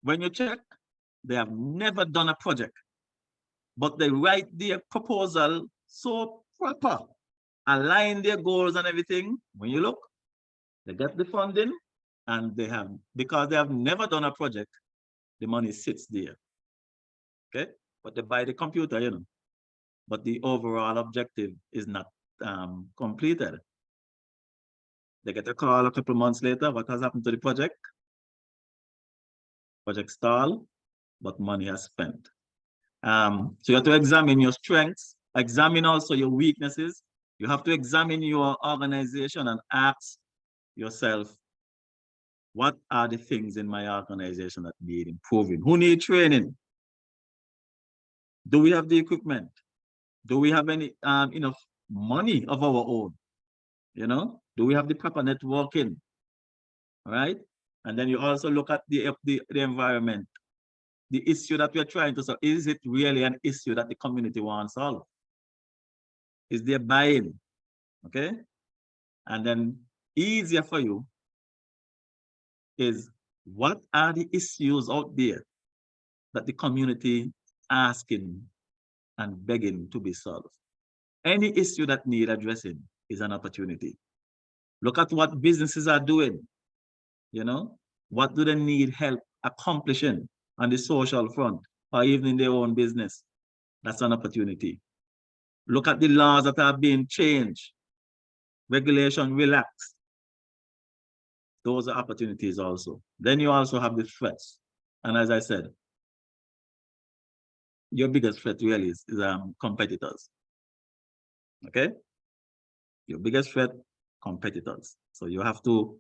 when you check, they have never done a project, but they write their proposal so proper, align their goals and everything. When you look, they get the funding, and because they have never done a project, the money sits there. Okay, but they buy the computer, you know, but the overall objective is not completed. They get a call a couple of months later. What has happened to the project? Project stall, but money has spent. So you have to examine your strengths, examine also your weaknesses. You have to examine your organization and ask yourself, what are the things in my organization that need improving? Who need training? Do we have the equipment? Do we have any enough money of our own? You know, do we have the proper networking? All right. And then you also look at the environment, the issue that we are trying to solve. Is it really an issue that the community wants solved? Is there buy-in? Okay. And then easier for you is, what are the issues out there that the community asking and begging to be solved? Any issue that need addressing is an opportunity. Look at what businesses are doing. You know, What do they need help accomplishing on the social front or even in their own business? That's an opportunity. Look at the laws that are being changed, regulation relaxed. Those are opportunities also. Then you also have the threats. And as I said, your biggest threat really is competitors. Okay? Your biggest threat, competitors. So you have to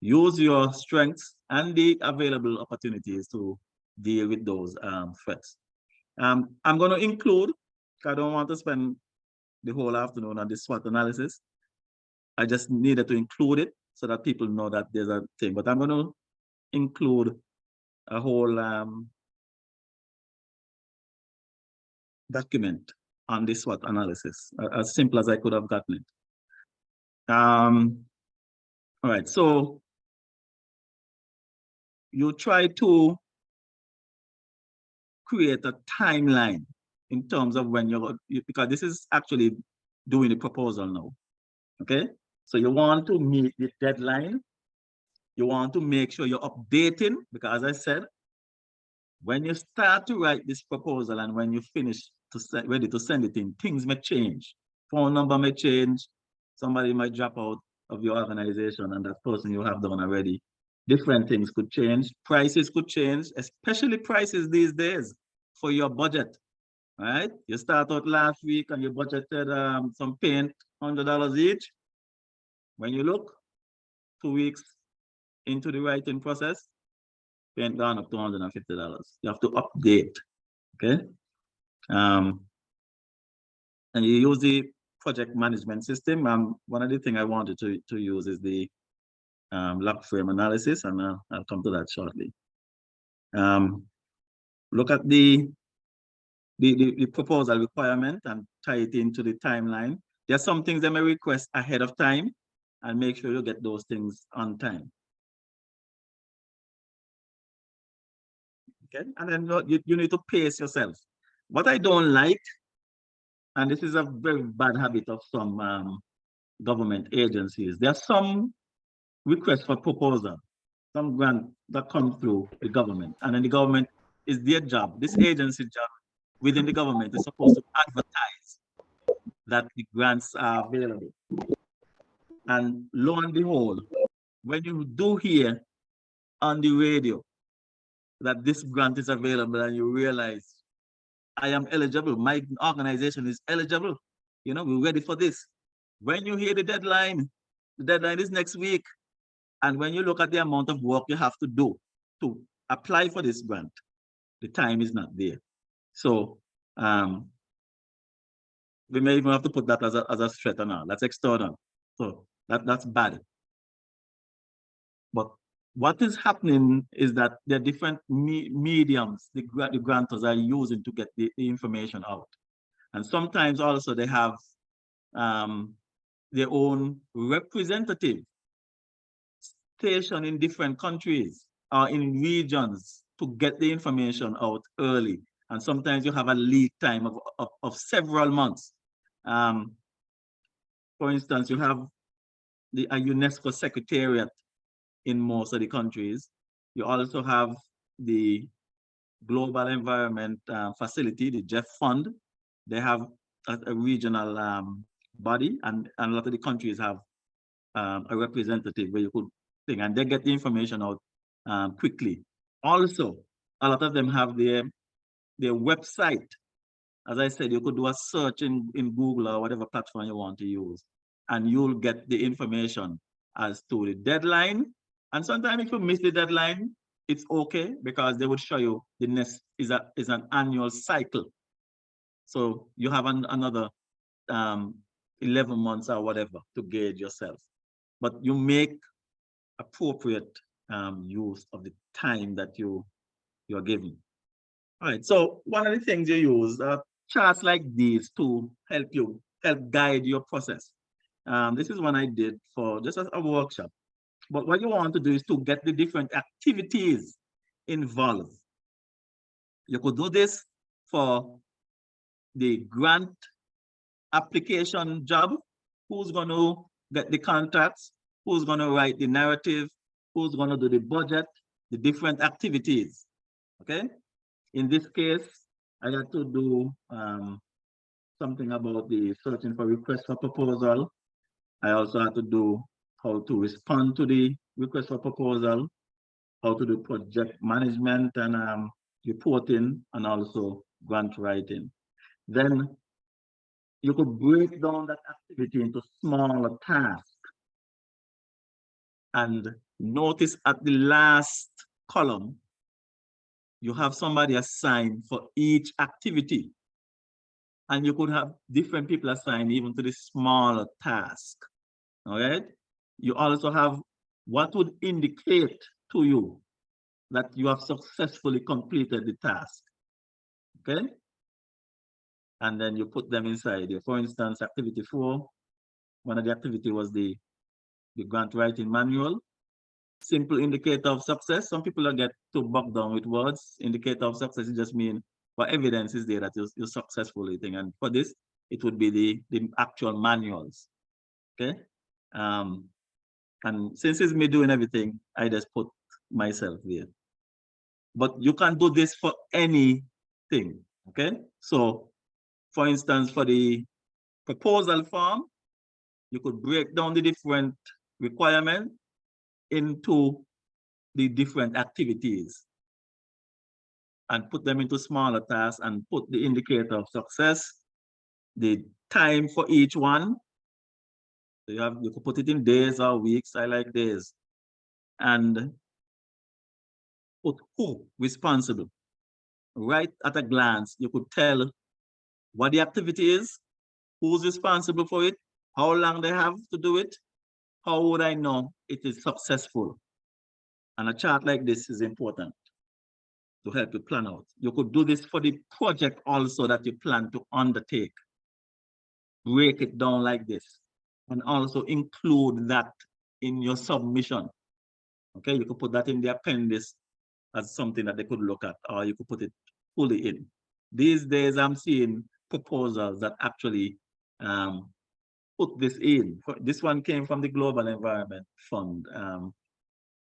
use your strengths and the available opportunities to deal with those threats. I'm going to include, I don't want to spend the whole afternoon on this SWOT analysis. I just needed to include it so that people know that there's a thing. But I'm going to include a whole document on this SWOT analysis, as simple as I could have gotten it. All right, so you try to create a timeline in terms of when because this is actually doing the proposal now, okay? So you want to meet the deadline. You want to make sure you're updating, because as I said, when you start to write this proposal and when you finish ready to send it in, things may change. Phone number may change. Somebody might drop out of your organization and that person you have done already. Different things could change. Prices could change, especially prices these days for your budget, right? You start out last week and you budgeted some paint, $100 each. When you look 2 weeks into the writing process, paint gone up to $150. You have to update, okay? And you use the project management system. One of the things I wanted to use is the log frame analysis, and I'll come to that shortly. Look at the proposal requirement and tie it into the timeline. There are some things they may request ahead of time, and make sure you get those things on time. Okay, and then you need to pace yourself. What I don't like, and this is a very bad habit of some government agencies, there are some requests for proposal, some grant that come through the government, and then the government is their job, this agency job within the government is supposed to advertise that the grants are available. And lo and behold, when you do hear on the radio that this grant is available and you realize, I am eligible, my organization is eligible, you know, we're ready for this. When you hear the deadline is next week. And when you look at the amount of work you have to do to apply for this grant, the time is not there. So we may even have to put that as a threat or not. That's external. So that's bad. But what is happening is that there are different mediums the grantors are using to get the information out. And sometimes also they have their own representative station in different countries or in regions to get the information out early. And sometimes you have a lead time of several months. For instance, you have a UNESCO secretariat in most of the countries. You also have the Global Environment Facility, the GEF Fund. They have a regional body, and a lot of the countries have a representative where you could think, and they get the information out quickly. Also, a lot of them have their website. As I said, you could do a search in Google or whatever platform you want to use, and you'll get the information as to the deadline. And sometimes if you miss the deadline, it's okay, because they would show you the next is an annual cycle. So you have another 11 months or whatever to gauge yourself. But you make appropriate use of the time that you're given. All right, so one of the things you use charts like these to help guide your process. This is one I did for just as a workshop. But what you want to do is to get the different activities involved. You could do this for the grant application job. Who's going to get the contacts? Who's going to write the narrative? who's going to do the budget, the different activities. Okay. In this case, I had to do something about the searching for request for proposal. I also had to do how to respond to the request for proposal, how to do project management and reporting, and also grant writing. Then you could break down that activity into smaller tasks. And notice at the last column, you have somebody assigned for each activity. And you could have different people assigned even to the smaller task. All right. You also have what would indicate to you that you have successfully completed the task. Okay. And then you put them inside here. For instance, activity 4, one of the activity was the grant writing manual. Simple indicator of success. Some people get too bogged down with words. Indicator of success just means what evidence is there that you're successful eating. And for this, it would be the actual manuals. Okay. And since it's me doing everything, I just put myself there. But you can do this for anything. Okay. So for instance, for the proposal form, you could break down the different requirements into the different activities and put them into smaller tasks and put the indicator of success, the time for each one. So you could put it in days or weeks. I like days. And put who responsible. Right at a glance, you could tell what the activity is, who's responsible for it, how long they have to do it, how would I know it is successful? And a chart like this is important to help you plan out. You could do this for the project also that you plan to undertake. Break it down like this and also include that in your submission. Okay, you could put that in the appendix as something that they could look at, or you could put it fully in. These days, I'm seeing proposals that actually put this in. This one came from the Global Environment Fund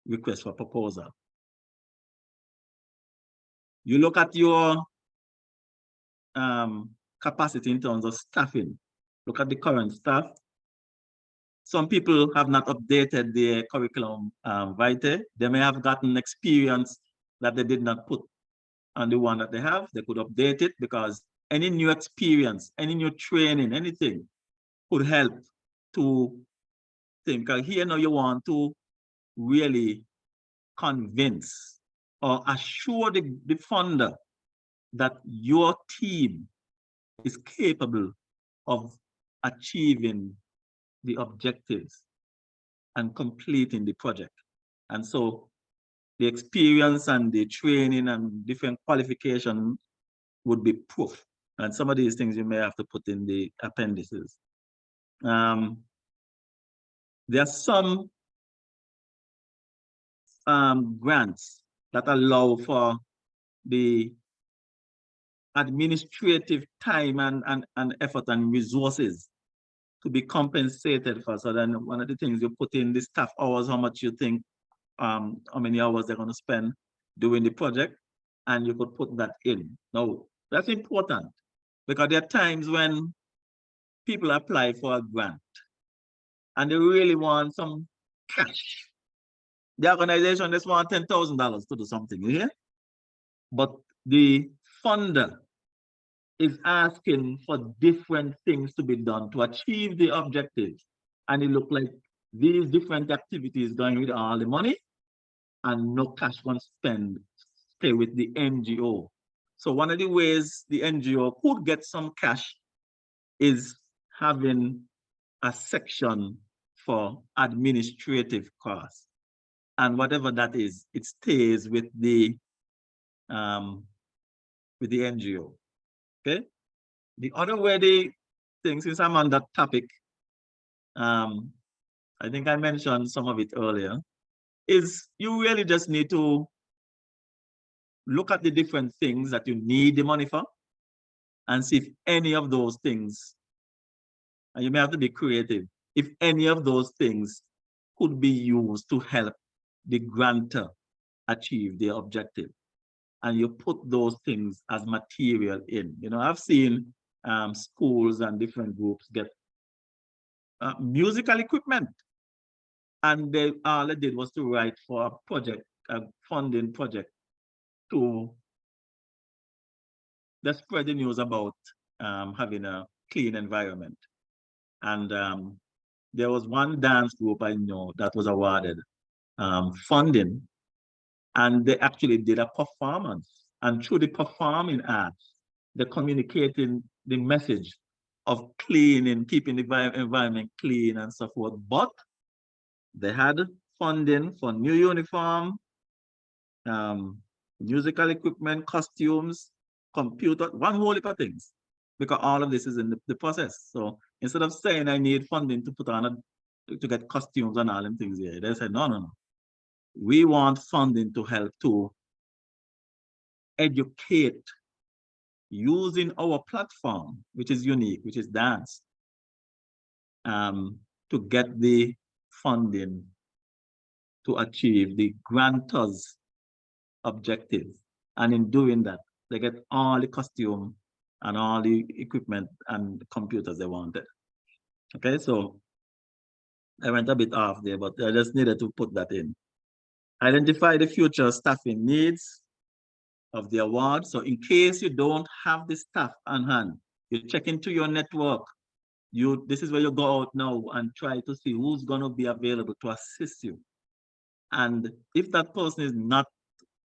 request for proposal. You look at your capacity in terms of staffing. Look at the current staff. Some people have not updated their curriculum vitae. They may have gotten experience that they did not put on the one that they have. They could update it because any new experience, any new training, anything could help to think. Because here now you want to really convince or assure the funder that your team is capable of achieving the objectives and completing the project. And so the experience and the training and different qualification would be proof. And some of these things you may have to put in the appendices. There are some grants that allow for the administrative time and effort and resources to be compensated for. So then one of the things you put in the staff hours, how much you think, how many hours they're going to spend doing the project, and you could put that in. Now, that's important because there are times when people apply for a grant and they really want some cash. The organization just want $10,000 to do something, you hear? But the funder is asking for different things to be done to achieve the objectives. And it looked like these different activities going with all the money and no cash won't stay with the NGO. So one of the ways the NGO could get some cash is having a section for administrative costs. And whatever that is, it stays with the NGO. Okay. The other way the thing, since I'm on that topic, I think I mentioned some of it earlier, is you really just need to look at the different things that you need the money for and see if any of those things, and you may have to be creative, if any of those things could be used to help the grantor achieve their objective. And you put those things as material in. You know, I've seen schools and different groups get musical equipment, and all they did was to write for a project, a funding project, to spread the news about having a clean environment. And there was one dance group I know that was awarded funding, and they actually did a performance. And through the performing arts, they're communicating the message of cleaning, keeping the environment clean and so forth. But they had funding for new uniform, musical equipment, costumes, computer, one whole heap of things, because all of this is in the process. So instead of saying I need funding to put on to get costumes and all them things here, they said, no, no, no. We want funding to help to educate using our platform, which is unique, which is dance, to get the funding to achieve the grantors' objective. And in doing that, they get all the costume and all the equipment and computers they wanted. Okay, so I went a bit off there, but I just needed to put that in. Identify the future staffing needs of the award. So in case you don't have the staff on hand, you check into your network. This is where you go out now and try to see who's going to be available to assist you. And if that person is not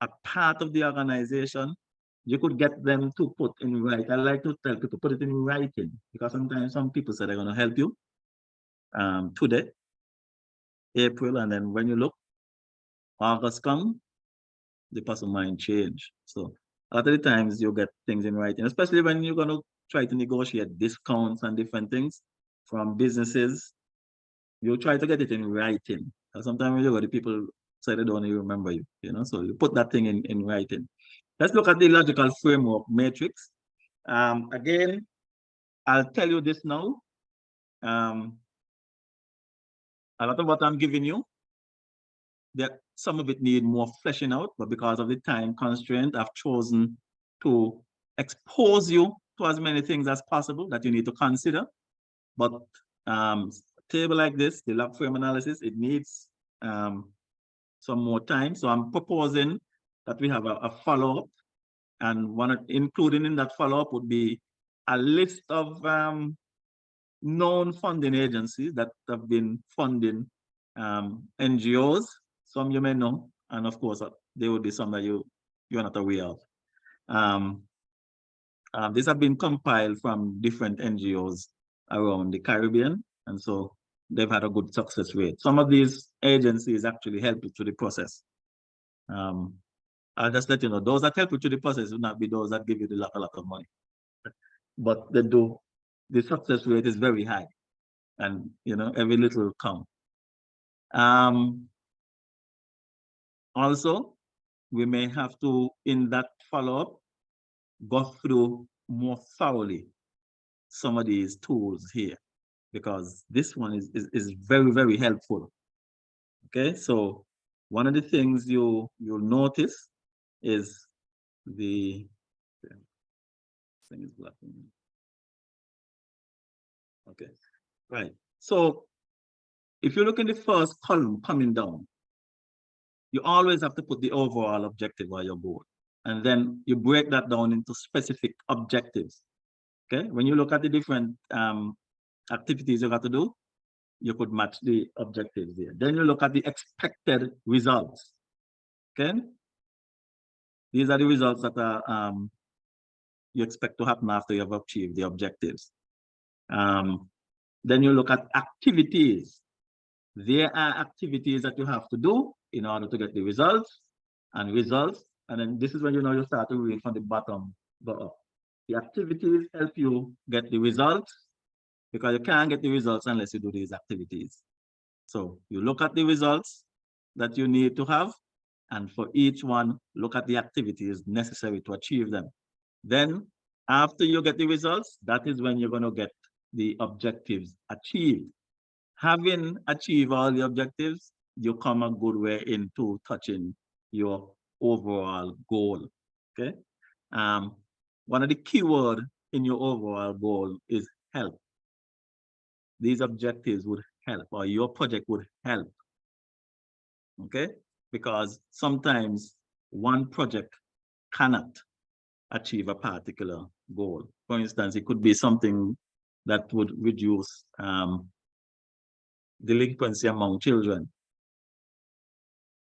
a part of the organization, you could get them to put in writing. I like to tell people, put it in writing, because sometimes some people say they're going to help you today, April, and then when you look, August come, the person mind change. So a lot of the times you get things in writing, especially when you're going to try to negotiate discounts and different things from businesses. You try to get it in writing. Sometimes when you go, the people say they don't even remember you, you know, so you put that thing in writing. Let's look at the logical framework matrix. Again, I'll tell you this now. A lot of what I'm giving you, that some of it need more fleshing out, but because of the time constraint, I've chosen to expose you to as many things as possible that you need to consider. But table like this, the log frame analysis, it needs some more time. So I'm proposing that we have a follow-up, and including in that follow-up would be a list of known funding agencies that have been funding NGOs. Some you may know, and of course there will be some that you're not aware of. These have been compiled from different NGOs around the Caribbean, and so they've had a good success rate. Some of these agencies actually help you through the process. I'll just let you know, those that help you through the process will not be those that give you a lot of money, but they do. The success rate is very high, and you know, every little will count. Also, we may have to, in that follow-up, go through more thoroughly some of these tools here, because this one is very, very helpful. Okay, so one of the things you'll notice is the thing is blocking. Okay, right. So if you look in the first column coming down, you always have to put the overall objective or your goal, and then you break that down into specific objectives. Okay, when you look at the different activities you got to do, you could match the objectives there. Then you look at the expected results. Okay, these are the results that are you expect to happen after you have achieved the objectives. Then you look at activities. There are activities that you have to do in order to get the results, and then this is when you know you start to read from the bottom go up. The activities help you get the results, because you can't get the results unless you do these activities. So you look at the results that you need to have, and for each one, look at the activities necessary to achieve them. Then after you get the results, that is when you're going to get the objectives achieved. Having achieved all the objectives, you come a good way into touching your overall goal. Okay. One of the key words in your overall goal is help. These objectives would help, or your project would help. Okay, because sometimes one project cannot achieve a particular goal. For instance, it could be something that would reduce delinquency among children.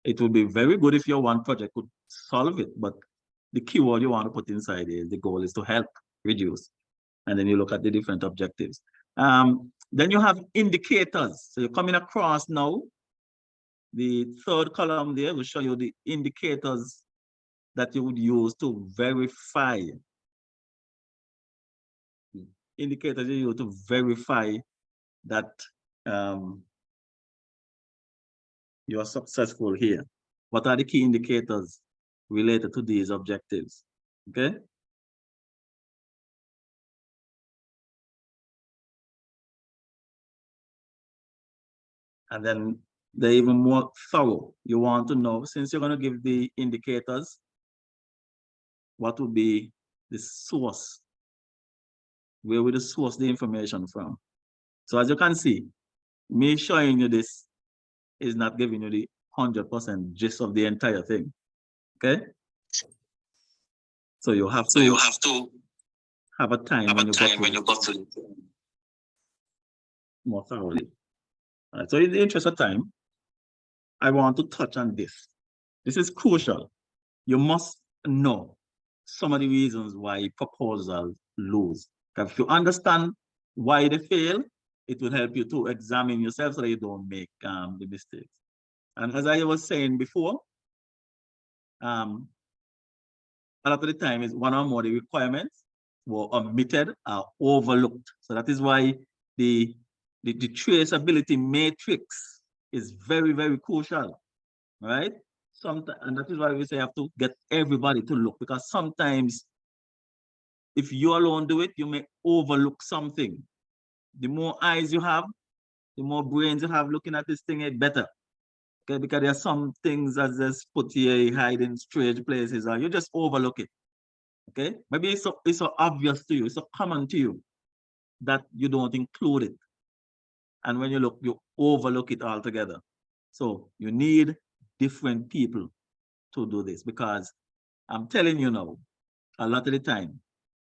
It would be very good if your one project could solve it, but the keyword you want to put inside is the goal is to help reduce. And then you look at the different objectives. Then you have indicators. So you're coming across now. The third column there will show you the indicators that you would use to verify. Indicators you use to verify that you are successful here. What are the key indicators related to these objectives? Okay. And then they're even more thorough. You want to know, since you're going to give the indicators, what would be the source? Where would the source the information from? So as you can see, me showing you this is not giving you the 100% gist of the entire thing. Okay. So you have to have a time when you got to more thoroughly. All right. So in the interest of time, I want to touch on this. This is crucial. You must know some of the reasons why proposals lose. If you understand why they fail, it will help you to examine yourself so that you don't make the mistakes. And as I was saying before, a lot of the time is one or more the requirements were omitted or overlooked. So that is why the traceability matrix is very, very crucial, right? Sometimes, and that is why we say you have to get everybody to look, because sometimes if you alone do it, you may overlook something. The more eyes you have, the more brains you have looking at this thing, it better. Okay, because there are some things as this put here hide in strange places, or you just overlook it. Okay, maybe it's so obvious to you, it's so common to you that you don't include it. And when you look, you overlook it altogether. So you need different people to do this, because I'm telling you now, a lot of the time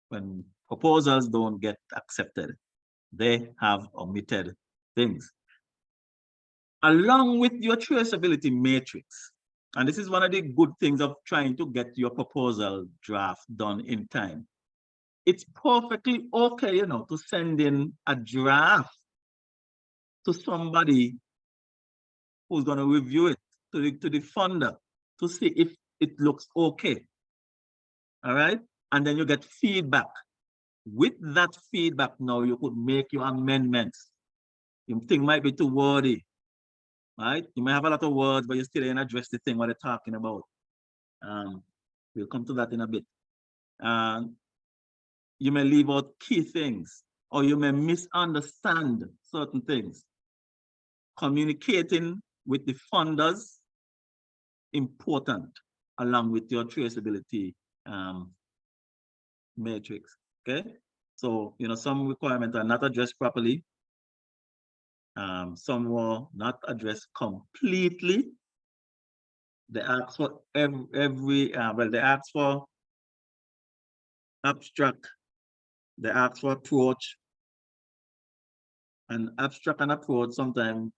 when proposals don't get accepted, they have omitted things. Along with your traceability matrix, and this is one of the good things of trying to get your proposal draft done in time. It's perfectly okay, you know, to send in a draft to somebody who's going to review it, to the funder, to see if it looks okay. All right. And then you get feedback. With that feedback now, you could make your amendments. You think might be too wordy, right? You may have a lot of words, but you still ain't address the thing what they're talking about. We'll come to that in a bit. You may leave out key things, or you may misunderstand certain things. Communicating with the funders, important, along with your traceability matrix. Okay, so you know some requirements are not addressed properly. Some were not addressed completely. They ask for well, they ask for abstract. They ask for approach. And abstract and approach sometimes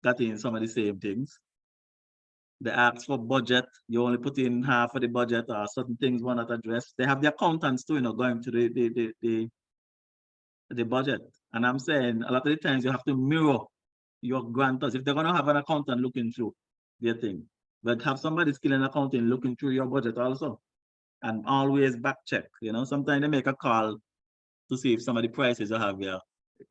got in some of the same things. They ask for budget. You only put in half of the budget, or certain things were not addressed. They have the accountants too, you know, going to the budget. And I'm saying a lot of the times you have to mirror your grantors. If they're going to have an accountant looking through their thing, but have somebody skilled in accounting looking through your budget also. And always back check, you know, sometimes they make a call to see if some of the prices you have here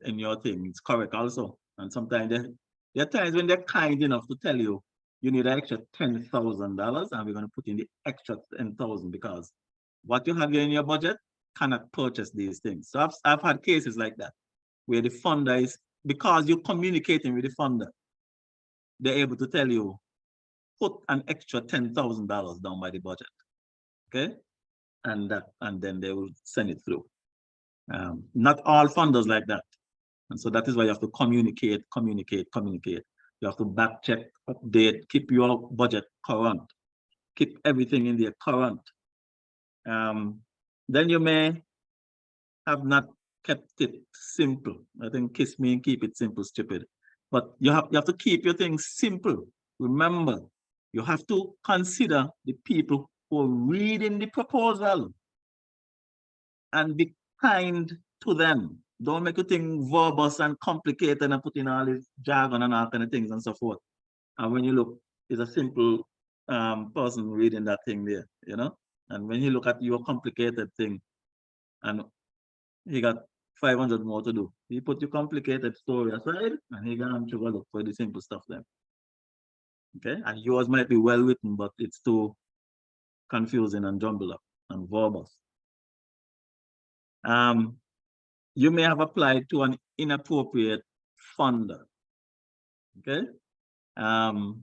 in your thing is correct also. And sometimes there are times when they're kind enough to tell you, you need an extra $10,000 and we're going to put in the extra 10,000 because what you have here in your budget cannot purchase these things. So I've had cases like that where the funder is, because you're communicating with the funder, they're able to tell you, put an extra $10,000 down by the budget. Okay. And then they will send it through. Not all funders like that. And so that is why you have to communicate. You have to back check, update, keep your budget current, keep everything in there current. Then you may have not kept it simple. I think kiss me and keep it simple, stupid. But you have to keep your things simple. Remember, you have to consider the people who are reading the proposal and be kind to them. Don't make you think verbose and complicated and put in all this jargon and all kind of things and so forth. And when you look, it's a simple person reading that thing there, you know? And when you look at your complicated thing and he got 500 more to do, he put your complicated story aside and he gonna to go look for the simple stuff then. Okay? And yours might be well written, but it's too confusing and jumbled up and verbose. You may have applied to an inappropriate funder. Okay. I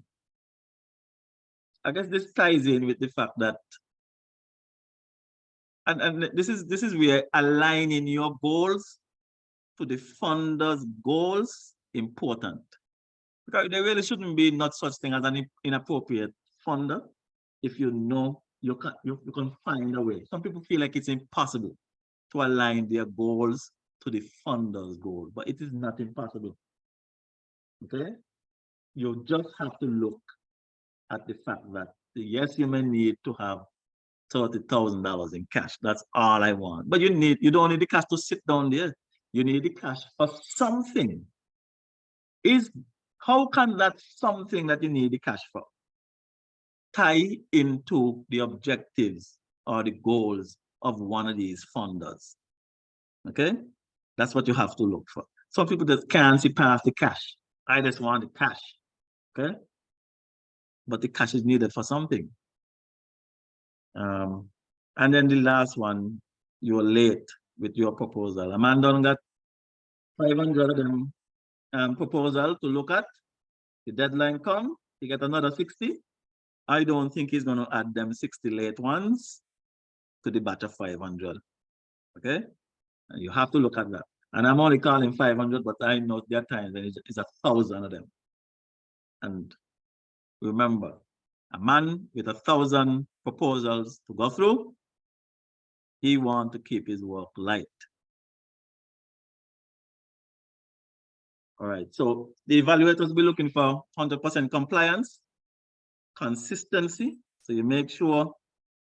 guess this ties in with the fact that, and this is where aligning your goals to the funder's goals important. Because there really shouldn't be not such thing as an inappropriate funder if you know you can find a way. Some people feel like it's impossible to align their goals to the funder's goal, but it is not impossible. Okay? You just have to look at the fact that yes, you may need to have $30,000 in cash. That's all I want. But you don't need the cash to sit down there. You need the cash for something. How can that something that you need the cash for tie into the objectives or the goals of one of these funders? Okay? That's what you have to look for. Some people just can't see past the cash. I just want the cash. Okay? But the cash is needed for something. And then the last one, you're late with your proposal. A man done got 500 of them proposal to look at. The deadline come, he get another 60. I don't think he's going to add them 60 late ones to the batch of 500. Okay? And you have to look at that. And I'm only calling 500, but I know there are times when it's 1,000 of them. And remember, a man with 1,000 proposals to go through, he wants to keep his work light. All right, so the evaluators will be looking for 100% compliance, consistency. So you make sure,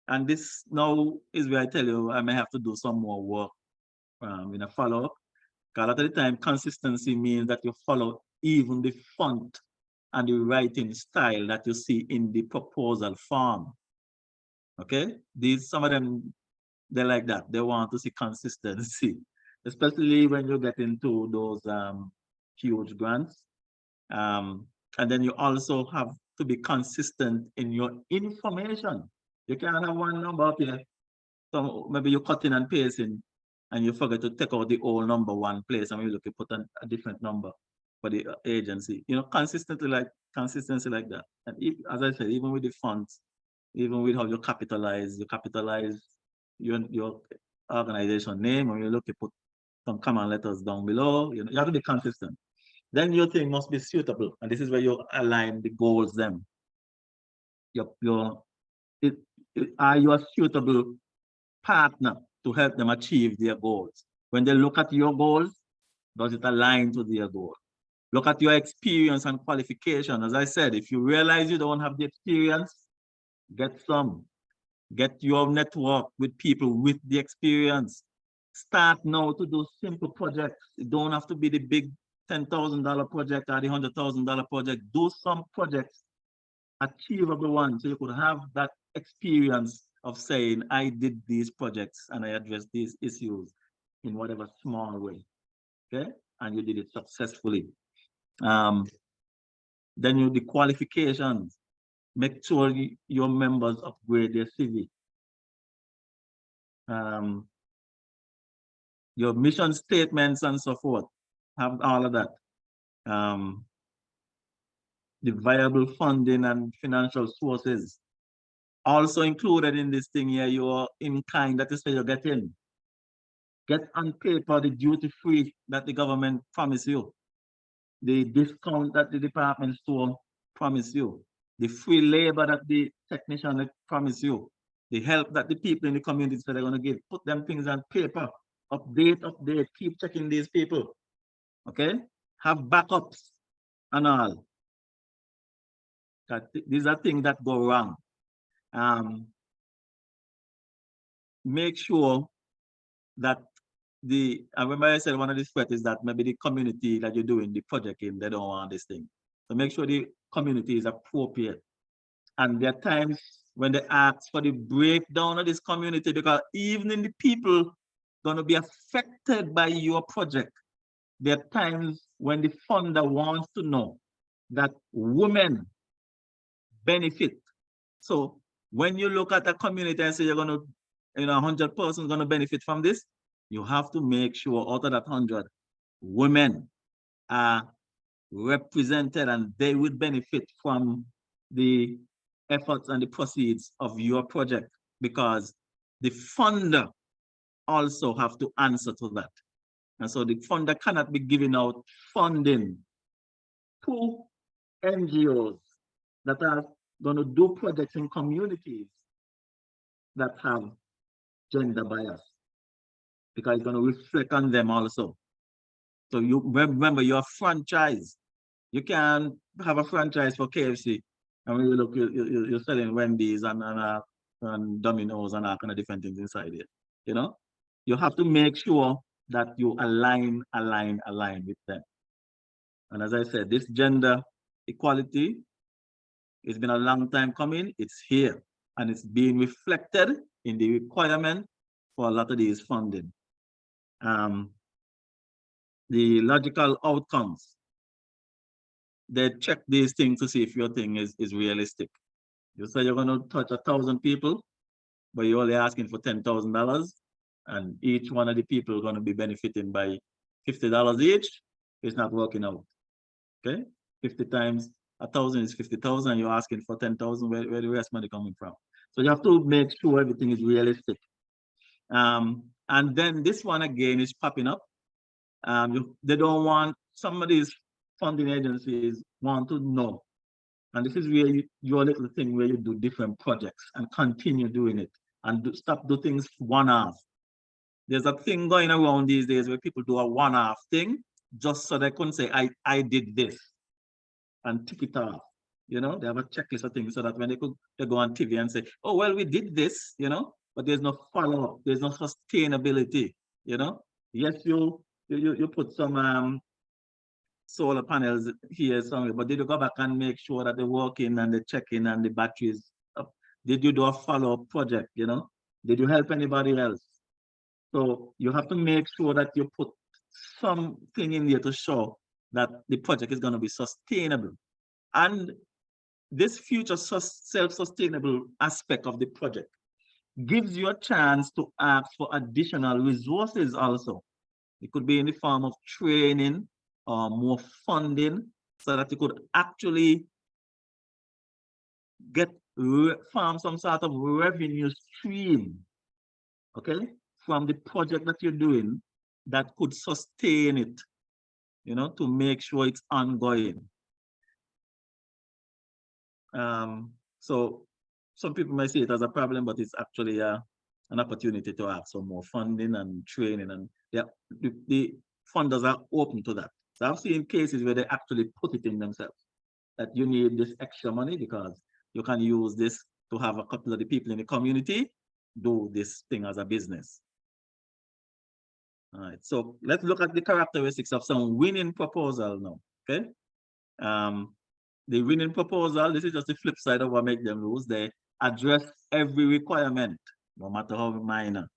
and this now is where I tell you I may have to do some more work in a follow-up. Because a lot of the time, consistency means that you follow even the font and the writing style that you see in the proposal form. Okay, some of them, they're like that. They want to see consistency, especially when you get into those huge grants. And then you also have to be consistent in your information. You can't have one number up here. So maybe you're cutting and pasting and you forget to take out the old number one place and you look, you put a different number for the agency. You know, consistency like that. And if, as I said, even with the fonts, even with how you capitalize your organization name, or you look, you put some common letters down below. You know, you have to be consistent. Then your thing must be suitable, and this is where you align the goals. Them, are you a suitable partner to help them achieve their goals? When they look at your goals, does it align to their goal? Look at your experience and qualification. As I said, if you realize you don't have the experience, get some. Get your network with people with the experience. Start now to do simple projects. It don't have to be the big $10,000 project or the $100,000 project. Do some projects, achievable ones, so you could have that experience of saying, I did these projects and I addressed these issues in whatever small way. Okay, and you did it successfully. Then the qualifications. Make sure your members upgrade their CV. Your mission statements and so forth. Have all of that. the viable funding and financial sources. Also included in this thing here, your in-kind, that is where you're getting. Get on paper the duty-free that the government promised you, the discount that the department store promised you, the free labor that the technician promised you, the help that the people in the communities that are going to give. Put them things on paper, update, keep checking these people, okay? Have backups and all. These are things that go wrong. Make sure that I remember I said one of the threats is that maybe the community that you're doing the project in, they don't want this thing. So make sure the community is appropriate. And there are times when they ask for the breakdown of this community, because even in the people going to be affected by your project, there are times when the funder wants to know that women benefit. So when you look at a community and say you're going to, 100 persons going to benefit from this, you have to make sure out of that 100, women are represented and they would benefit from the efforts and the proceeds of your project, because the funder also have to answer to that. And so the funder cannot be giving out funding to NGOs that are going to do projects in communities that have gender bias, because it's going to reflect on them also. So you remember, you're a franchise. You can't have a franchise for KFC and when you look, you're selling Wendy's and Domino's and all kind of different things inside it. You have to make sure that you align with them. And as I said, this gender equality, it's been a long time coming. It's here and it's being reflected in the requirement for a lot of these funding. The logical outcomes, they check these things to see if your thing is realistic. You say you're going to touch 1,000 people, but you're only asking for $10,000, and each one of the people are going to be benefiting by $50 each. It's not working out. Okay, 50 times 1,000 is 50,000. You're asking for 10,000. Where the rest money coming from? So you have to make sure everything is realistic. And then this one again is popping up. They don't want, some of these funding agencies want to know, and this is where your little thing where you do different projects and continue doing it and stop do things one-off. There's a thing going around these days where people do a one-off thing just so they can say, I did this and tick it off. They have a checklist of things so that when they go on TV and say, oh, well, we did this, but there's no follow-up, there's no sustainability, Yes, you put some solar panels here somewhere, but did you go back and make sure that they're working and they're checking and the batteries up? Did you do a follow-up project, Did you help anybody else? So you have to make sure that you put something in there to show that the project is going to be sustainable. And this future self-sustainable aspect of the project gives you a chance to ask for additional resources also. It could be in the form of training or more funding so that you could actually farm some sort of revenue stream, okay, from the project that you're doing that could sustain it, to make sure it's ongoing. So some people may see it as a problem, but it's actually an opportunity to ask for more funding and training, and the funders are open to that. So I've seen cases where they actually put it in themselves, that you need this extra money because you can use this to have a couple of the people in the community do this thing as a business. All right, so let's look at the characteristics of some winning proposal now, okay? The winning proposal, this is just the flip side of what makes them lose. They address every requirement, no matter how minor.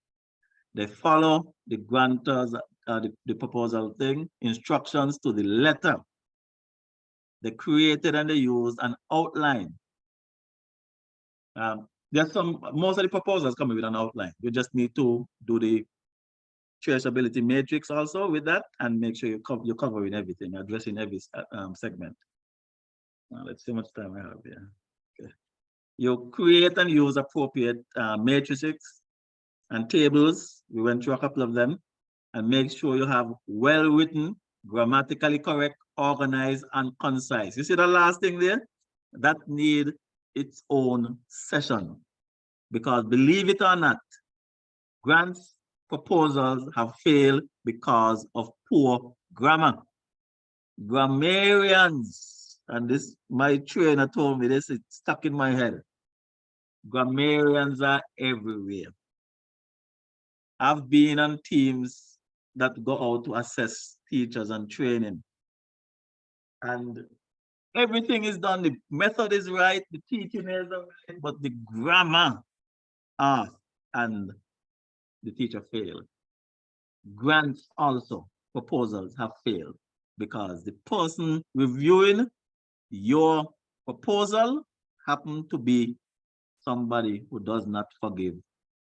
They follow the grantors, the proposal thing, instructions to the letter. They created and they used an outline. Most of the proposals come with an outline. You just need to do the traceability matrix also with that and make sure you're covering everything, addressing every segment. Now, let's see how much time I have here. Okay. You create and use appropriate matrices and tables. We went through a couple of them, and make sure you have well-written, grammatically correct, organized, and concise. You see the last thing there? That need its own session, because believe it or not, grants proposals have failed because of poor grammar. Grammarians, and this, my trainer told me this, it's stuck in my head. Grammarians are everywhere. I've been on teams that go out to assess teachers and training. And everything is done, the method is right, the teaching is right, but the grammar off, and the teacher failed. Grants also, proposals have failed because the person reviewing your proposal happened to be somebody who does not forgive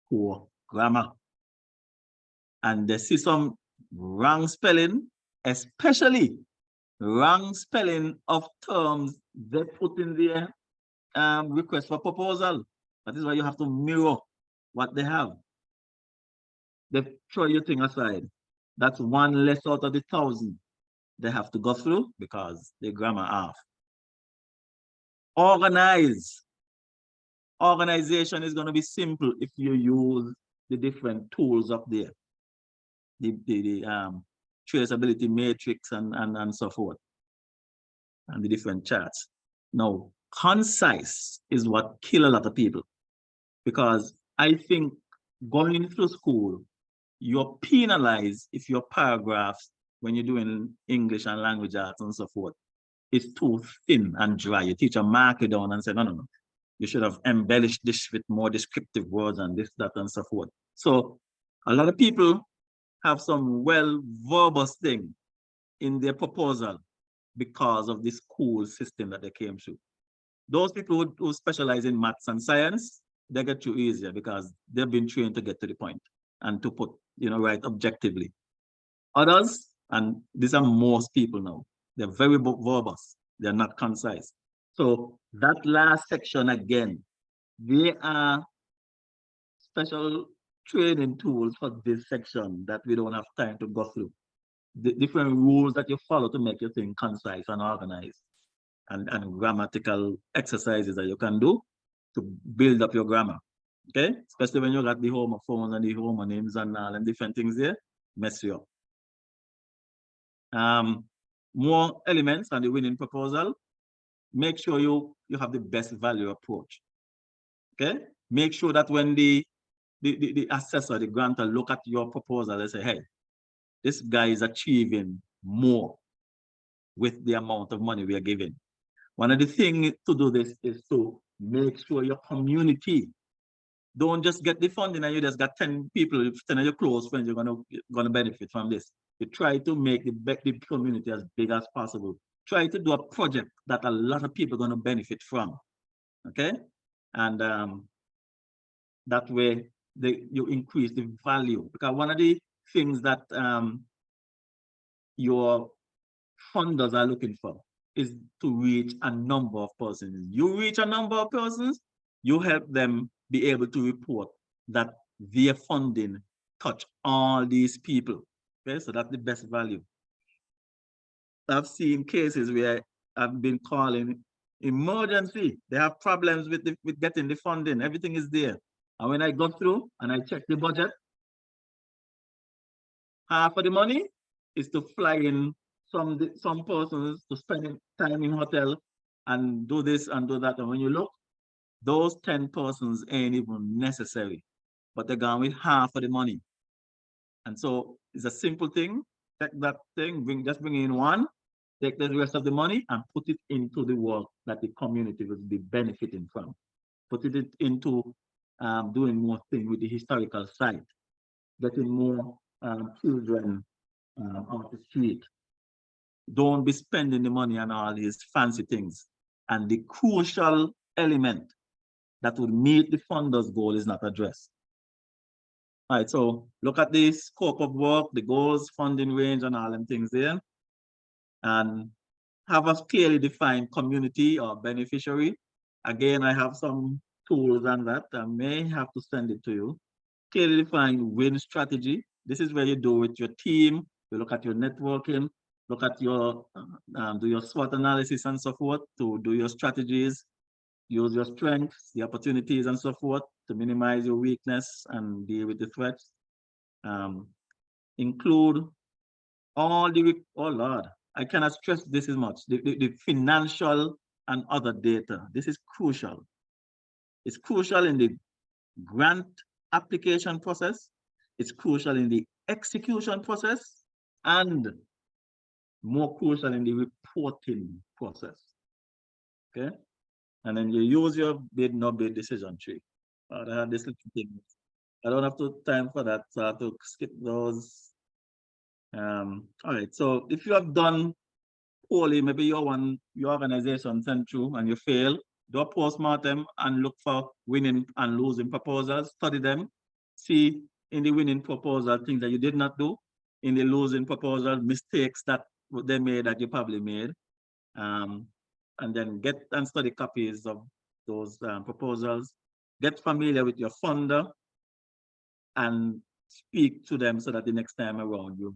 poor grammar. And they see some wrong spelling, especially wrong spelling of terms they put in their request for proposal. That is why you have to mirror what they have. They throw your thing aside. That's one less out of the 1,000 they have to go through because the grammar off. Organize. Organization is going to be simple if you use the different tools up there. The traceability matrix and so forth, and the different charts. Now, concise is what kills a lot of people, because I think going through school, you're penalized if your paragraphs, when you're doing English and language arts and so forth, is too thin and dry. Your teacher mark it down and say, no, no, no. You should have embellished this with more descriptive words and this, that, and so forth. So a lot of people have some well-verbose thing in their proposal because of this school system that they came through. Those people who specialize in maths and science, they get through easier because they've been trained to get to the point and to put, right objectively. Others, and these are most people now, they're very verbose, they're not concise. So that last section again, they are special training tools for this section that we don't have time to go through. The different rules that you follow to make your thing concise and organized, and grammatical exercises that you can do to build up your grammar. Okay, especially when you got the homophones and the homonyms and all and different things there, mess you up. More elements on the winning proposal. Make sure you have the best value approach. Okay, make sure that when the assessor, the grantor, look at your proposal and say, hey, this guy is achieving more with the amount of money we are giving. One of the things to do this is to make sure your community don't just get the funding and you just got 10 people, 10 of your close friends, you're gonna benefit from this. You try to make the community as big as possible. Try to do a project that a lot of people are gonna benefit from. Okay? And that way you increase the value. Because one of the things that your funders are looking for is to reach a number of persons. You reach a number of persons, you help them be able to report that their funding touch all these people. Okay, so that's the best value. I've seen cases where I've been calling emergency. They have problems with getting the funding. Everything is there. And when I go through and I check the budget, half of the money is to fly in some persons to spend time in hotel and do this and do that. And when you look, those 10 persons ain't even necessary, but they're gone with half of the money. And so it's a simple thing. Take that thing, just bring in one, take the rest of the money and put it into the work that the community will be benefiting from. Put it into doing more things with the historical site, getting more children off the street. Don't be spending the money on all these fancy things. And the crucial element that would meet the funders' goal is not addressed. All right, so look at the scope of work, the goals, funding range, and all them things there. And have a clearly defined community or beneficiary. Again, I have some tools on that. I may have to send it to you. Clearly defined win strategy. This is where you do with your team. You look at your networking, look at your, do your SWOT analysis and so forth to do your strategies, use your strengths, the opportunities and so forth to minimize your weakness and deal with the threats. Include all the, oh Lord, I cannot stress this as much, the financial and other data. This is crucial. It's crucial in the grant application process. It's crucial in the execution process and more crucial in the reporting process. Okay. And then you use your bid no bid decision tree. I have this little thing. I don't have time for that, so I have to skip those. All right. So if you have done poorly, maybe your organization sent through and you fail, do a postmortem and look for winning and losing proposals, study them, see in the winning proposal things that you did not do, in the losing proposal mistakes that they made that you probably made, and then get and study copies of those proposals, get familiar with your funder and speak to them so that the next time around you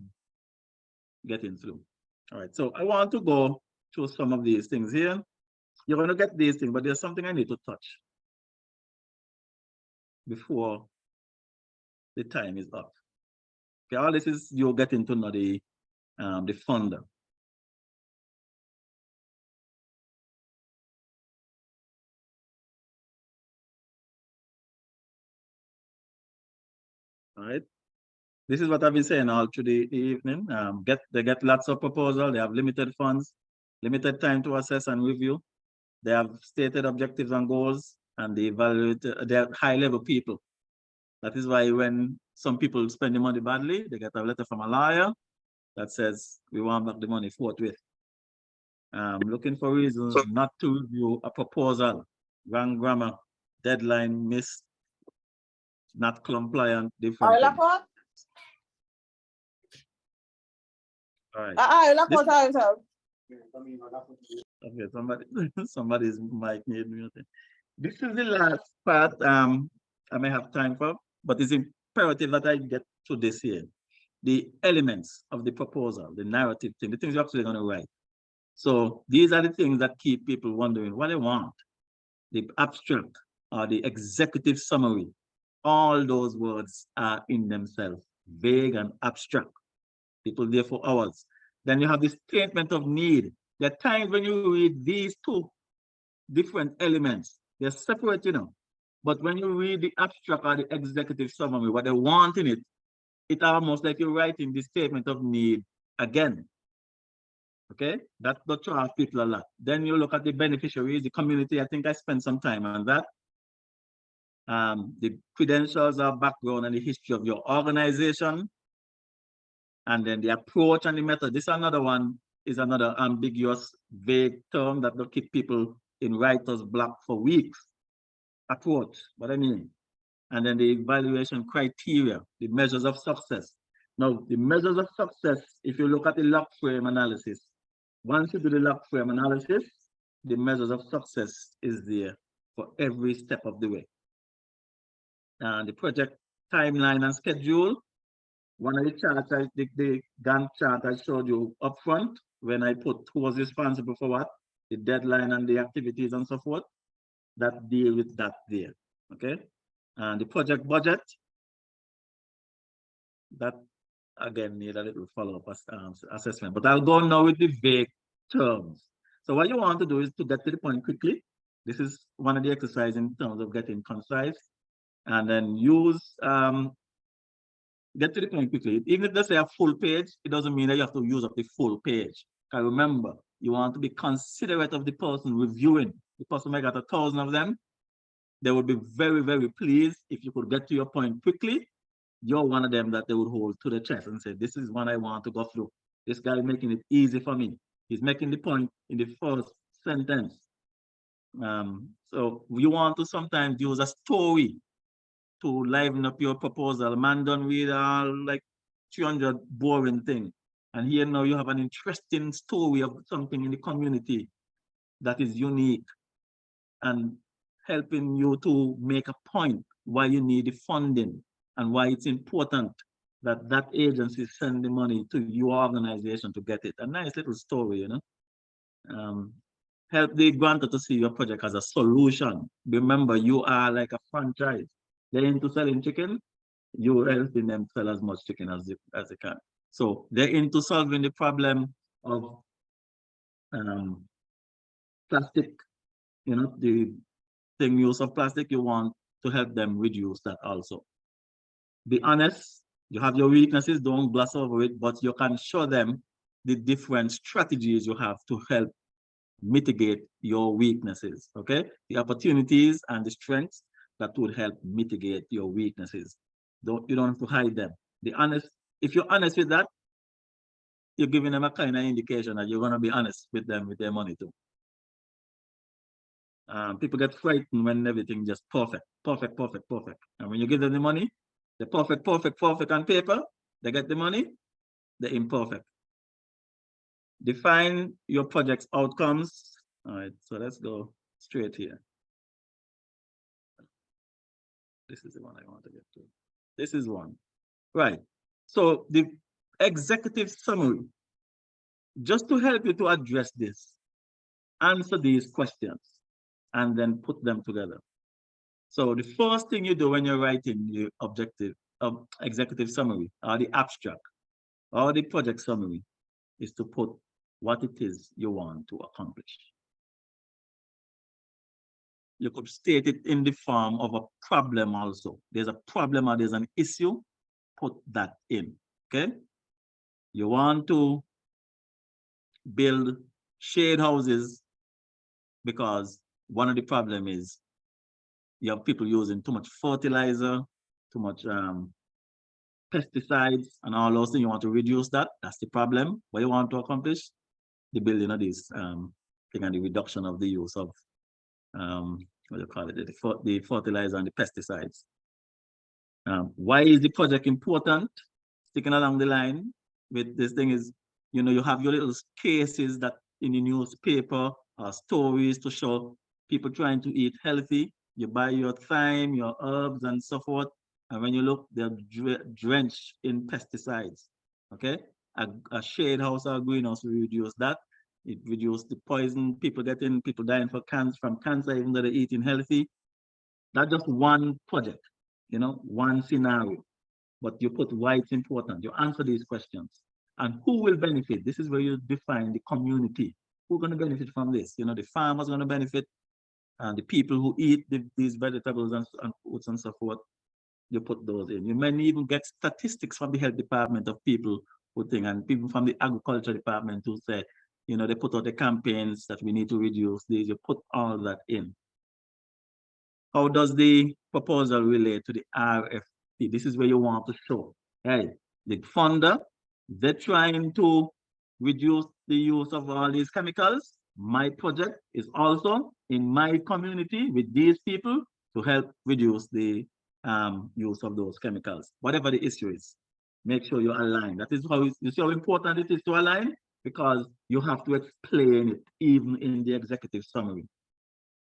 get in through. All right, so I want to go through some of these things here. You're going to get these things, but there's something I need to touch before the time is up. Okay, all this is you're getting to know the funder. All right. This is what I've been saying all through the evening. They get lots of proposals. They have limited funds, limited time to assess and review. They have stated objectives and goals, and they evaluate. They're high-level people. That is why when some people spend the money badly, they get a letter from a lawyer that says, we want back the money forthwith. Looking for reasons not to review a proposal, wrong grammar, deadline missed, not compliant, different things. All right. Okay, somebody's mic made muted. This is the last part I may have time for, but it's imperative that I get to this here. The elements of the proposal, the narrative thing, the things you're actually going to write. So these are the things that keep people wondering what they want. The abstract or the executive summary, all those words are in themselves vague and abstract. People there for hours. Then you have the statement of need. There are times when you read these two different elements, they're separate, you know. But when you read the abstract or the executive summary, what they want in it, it's almost like you're writing the statement of need again. Okay, that's what you have people a lot. Then you look at the beneficiaries, the community. I think I spent some time on that. The credentials or background and the history of your organization. And then the approach and the method. This another one is another ambiguous, vague term that will keep people in writer's block for weeks. Approach, what I mean. And then the evaluation criteria, the measures of success. Now, the measures of success, if you look at the lock frame analysis, once you do the lock frame analysis, the measures of success is there for every step of the way. And the project timeline and schedule, one of the charts, the Gantt chart I showed you up front, when I put who was responsible for what, the deadline and the activities and so forth, that deal with that there, okay? And the project budget, that again need a little follow-up assessment, but I'll go now with the vague terms. So what you want to do is to get to the point quickly. This is one of the exercises in terms of getting concise, and then use, get to the point quickly. Even if they say a full page, it doesn't mean that you have to use up the full page. Because remember, you want to be considerate of the person reviewing. The person might got 1,000 of them. They would be very, very pleased if you could get to your point quickly. You're one of them that they would hold to the chest and say, this is what I want to go through. This guy is making it easy for me. He's making the point in the first sentence. So you want to sometimes use a story to liven up your proposal. Man, don't read all like 300 boring things. And here now you have an interesting story of something in the community that is unique and helping you to make a point why you need the funding and why it's important that that agency send the money to your organization to get it. A nice little story, you know. Help the grantor to see your project as a solution. Remember, you are like a franchise. They're into selling chicken, you're helping them sell as much chicken as they can. So they're into solving the problem of plastic, you know, the thing use of plastic, you want to help them reduce that also. Be honest, you have your weaknesses, don't gloss over it, but you can show them the different strategies you have to help mitigate your weaknesses, okay? The opportunities and the strengths that would help mitigate your weaknesses. You don't have to hide them. Be honest. If you're honest with that, you're giving them a kind of indication that you're going to be honest with them with their money too. People get frightened when everything just perfect. And when you give them the money, the perfect on paper, they get the money, the imperfect. Define your project's outcomes. All right, so let's go straight here. This is the one I want to get to. This is one. Right. So the executive summary, just to help you to address this, answer these questions, and then put them together. So the first thing you do when you're writing the objective of executive summary or the abstract or the project summary is to put what it is you want to accomplish. You could state it in the form of a problem also. There's a problem or there's an issue, put that in, okay? You want to build shade houses because one of the problem is you have people using too much fertilizer, too much pesticides and all those things. You want to reduce that. That's the problem. What you want to accomplish? The building of this thing and the reduction of the use of what do you call it? The fertilizer and the pesticides. Why is the project important? Sticking along the line with this thing is, you know, you have your little cases that in the newspaper or stories to show people trying to eat healthy. You buy your thyme, your herbs and so forth. And when you look, they're drenched in pesticides, okay? A shade house or greenhouse will reduce that. It reduces the poison people getting, people dying from cancer, even though they're eating healthy. That's just one project, you know, one scenario. But you put why it's important. You answer these questions. And who will benefit? This is where you define the community. Who's going to benefit from this? You know, the farmers are going to benefit, and the people who eat these vegetables and fruits and so forth. You put those in. You may even get statistics from the health department of people who think, and people from the agriculture department who say, you know, they put out the campaigns that we need to reduce these. You put all that in. How does the proposal relate to the RFP? This is where you want to show, hey, the funder, they're trying to reduce the use of all these chemicals. My project is also in my community with these people to help reduce the use of those chemicals, whatever the issue is. Make sure you align. That is how you see how important it is to align, because you have to explain it even in the executive summary.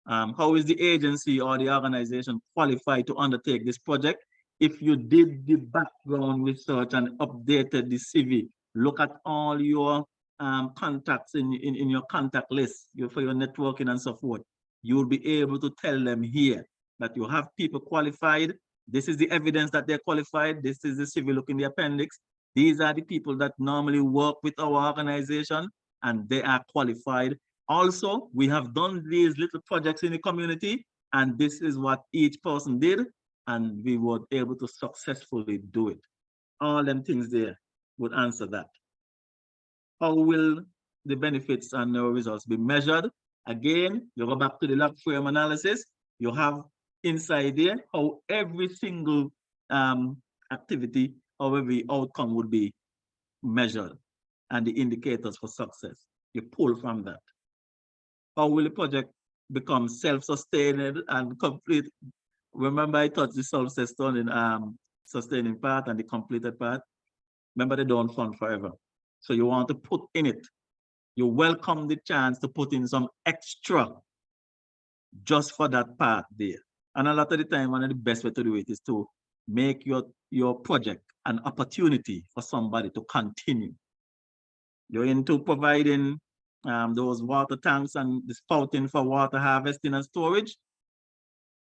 How is the agency or the organization qualified to undertake this project? If you did the background research and updated the CV, look at all your contacts in your contact list for your networking and so forth, you'll be able to tell them here that you have people qualified. This is the evidence that they're qualified. This is the CV, look in the appendix. These are the people that normally work with our organization and they are qualified. Also, we have done these little projects in the community, and this is what each person did, and we were able to successfully do it. All them things there would answer that. How will the benefits and the results be measured? Again, you go back to the log frame analysis. You have inside there how every single activity or every outcome would be measured and the indicators for success. You pull from that. How will the project become self-sustained and complete? Remember, I touched the self-sustaining part and the completed part. Remember, they don't fund forever. So you want to put in it. You welcome the chance to put in some extra just for that part there. And a lot of the time, one of the best way to do it is to make your project an opportunity for somebody to continue. You're into providing those water tanks and the spouting for water harvesting and storage.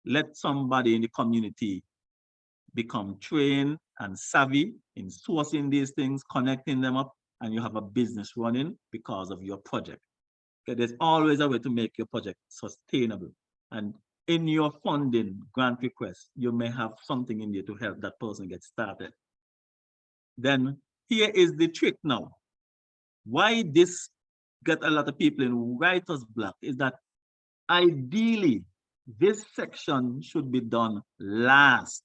Let somebody in the community become trained and savvy in sourcing these things, connecting them up, and you have a business running because of your project. Okay, there's always a way to make your project sustainable. And in your funding grant request, you may have something in there to help that person get started. Then here is the trick now. Why this get a lot of people in writer's block is that ideally, this section should be done last.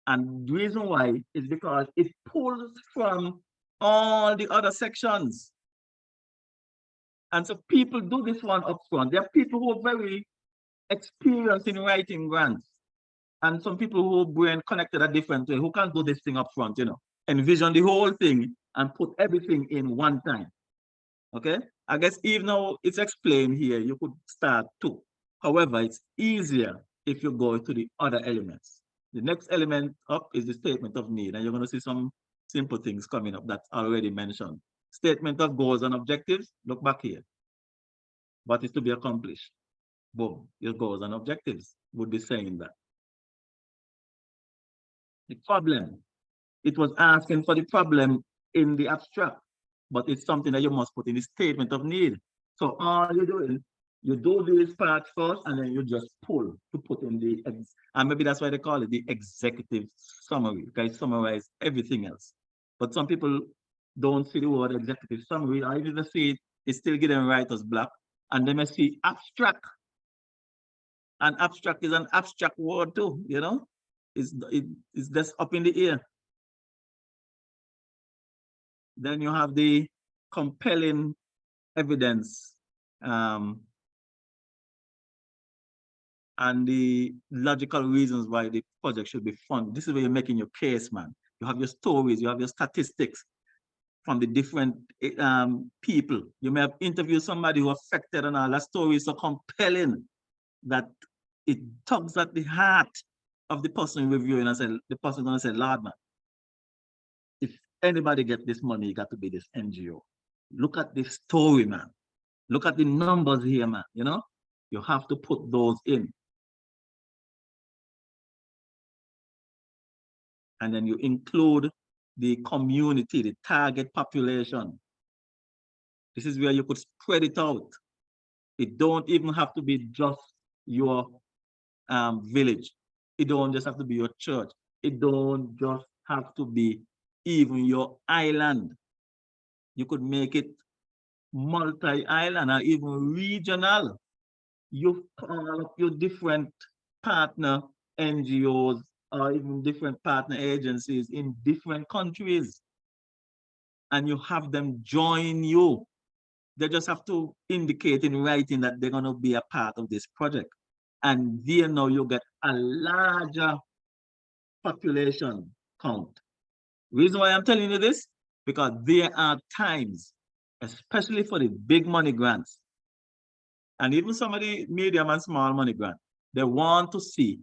And the reason why is because it pulls from all the other sections. And so people do this one up front. There are people who are very experienced in writing grants. And some people who brain connected a different way, who can't do this thing up front, envision the whole thing and put everything in one time. Okay? I guess even though it's explained here, you could start too. However, it's easier if you go to the other elements. The next element up is the statement of need, and you're going to see some simple things coming up that's already mentioned. Statement of goals and objectives, look back here. What is to be accomplished? Boom, your goals and objectives would be saying that. The problem, it was asking for the problem in the abstract, but it's something that you must put in the statement of need. So all you're doing, you do these parts first, and then you just pull to put in the, and maybe that's why they call it the executive summary, because it summarizes everything else. But some people don't see the word executive summary, or even they see it, it's still getting writer's block, and they may see abstract. And abstract is an abstract word too, it's just up in the air. Then you have the compelling evidence and the logical reasons why the project should be funded. This is where you're making your case, man. You have your stories, you have your statistics from the different people. You may have interviewed somebody who affected, and all that story is so compelling that it tugs at the heart of the person reviewing, and say, the person gonna say, Lord, man, if anybody get this money, it got to be this NGO. Look at the story, man. Look at the numbers here, man. You have to put those in. And then you include the community, the target population. This is where you could spread it out. It don't even have to be just your village. It don't just have to be your church. It don't just have to be even your island. You could make it multi-island or even regional. You call up your different partner NGOs or even different partner agencies in different countries, and you have them join you. They just have to indicate in writing that they're going to be a part of this project. And there now you get a larger population count. Reason why I'm telling you this, because there are times, especially for the big money grants, and even some of the medium and small money grants, they want to see